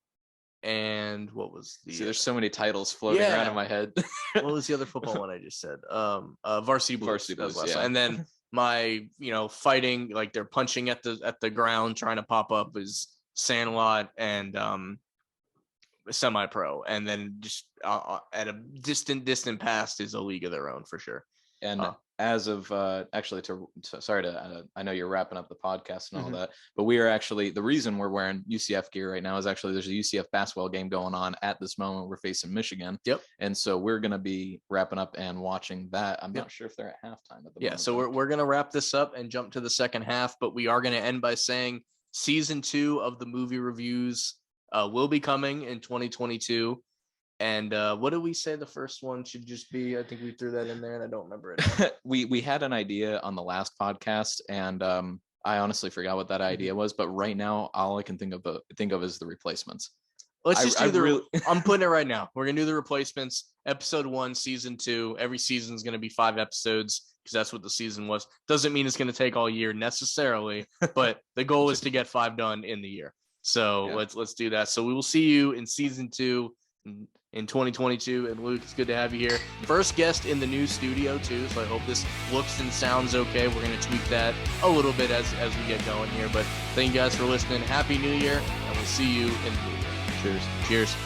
and what was the? See, there's so many titles floating around in my head. What was the other football one I just said? Varsity Blues. Varsity Blues. Yeah. And then my, fighting, like they're punching at the ground trying to pop up, is Sandlot and Semi-Pro, and then just at a distant past is A League of Their Own for sure. And as of actually, I know you're wrapping up the podcast and all that, but we are actually, the reason we're wearing UCF gear right now is actually there's a UCF basketball game going on at this moment. We're facing Michigan. Yep. And so we're going to be wrapping up and watching that. I'm not sure if they're at halftime at the moment. So we're going to wrap this up and jump to the second half, but we are going to end by saying season 2 of the movie reviews will be coming in 2022. And what did we say the first one should just be? I think we threw that in there and I don't remember it. we had an idea on the last podcast, and I honestly forgot what that idea was, but right now all I can think of is The Replacements. Let's just do I'm putting it right now. We're gonna do The Replacements, episode 1, season 2. Every season is gonna be 5 episodes, because that's what the season was. Doesn't mean it's gonna take all year necessarily, but the goal is to get 5 done in the year. So let's do that. So we will see you in season 2 in 2022. And Luke, it's good to have you here. First guest in the new studio too, so I hope this looks and sounds okay. We're going to tweak that a little bit as we get going here, but thank you guys for listening. Happy New Year, and we'll see you in the new year. Cheers.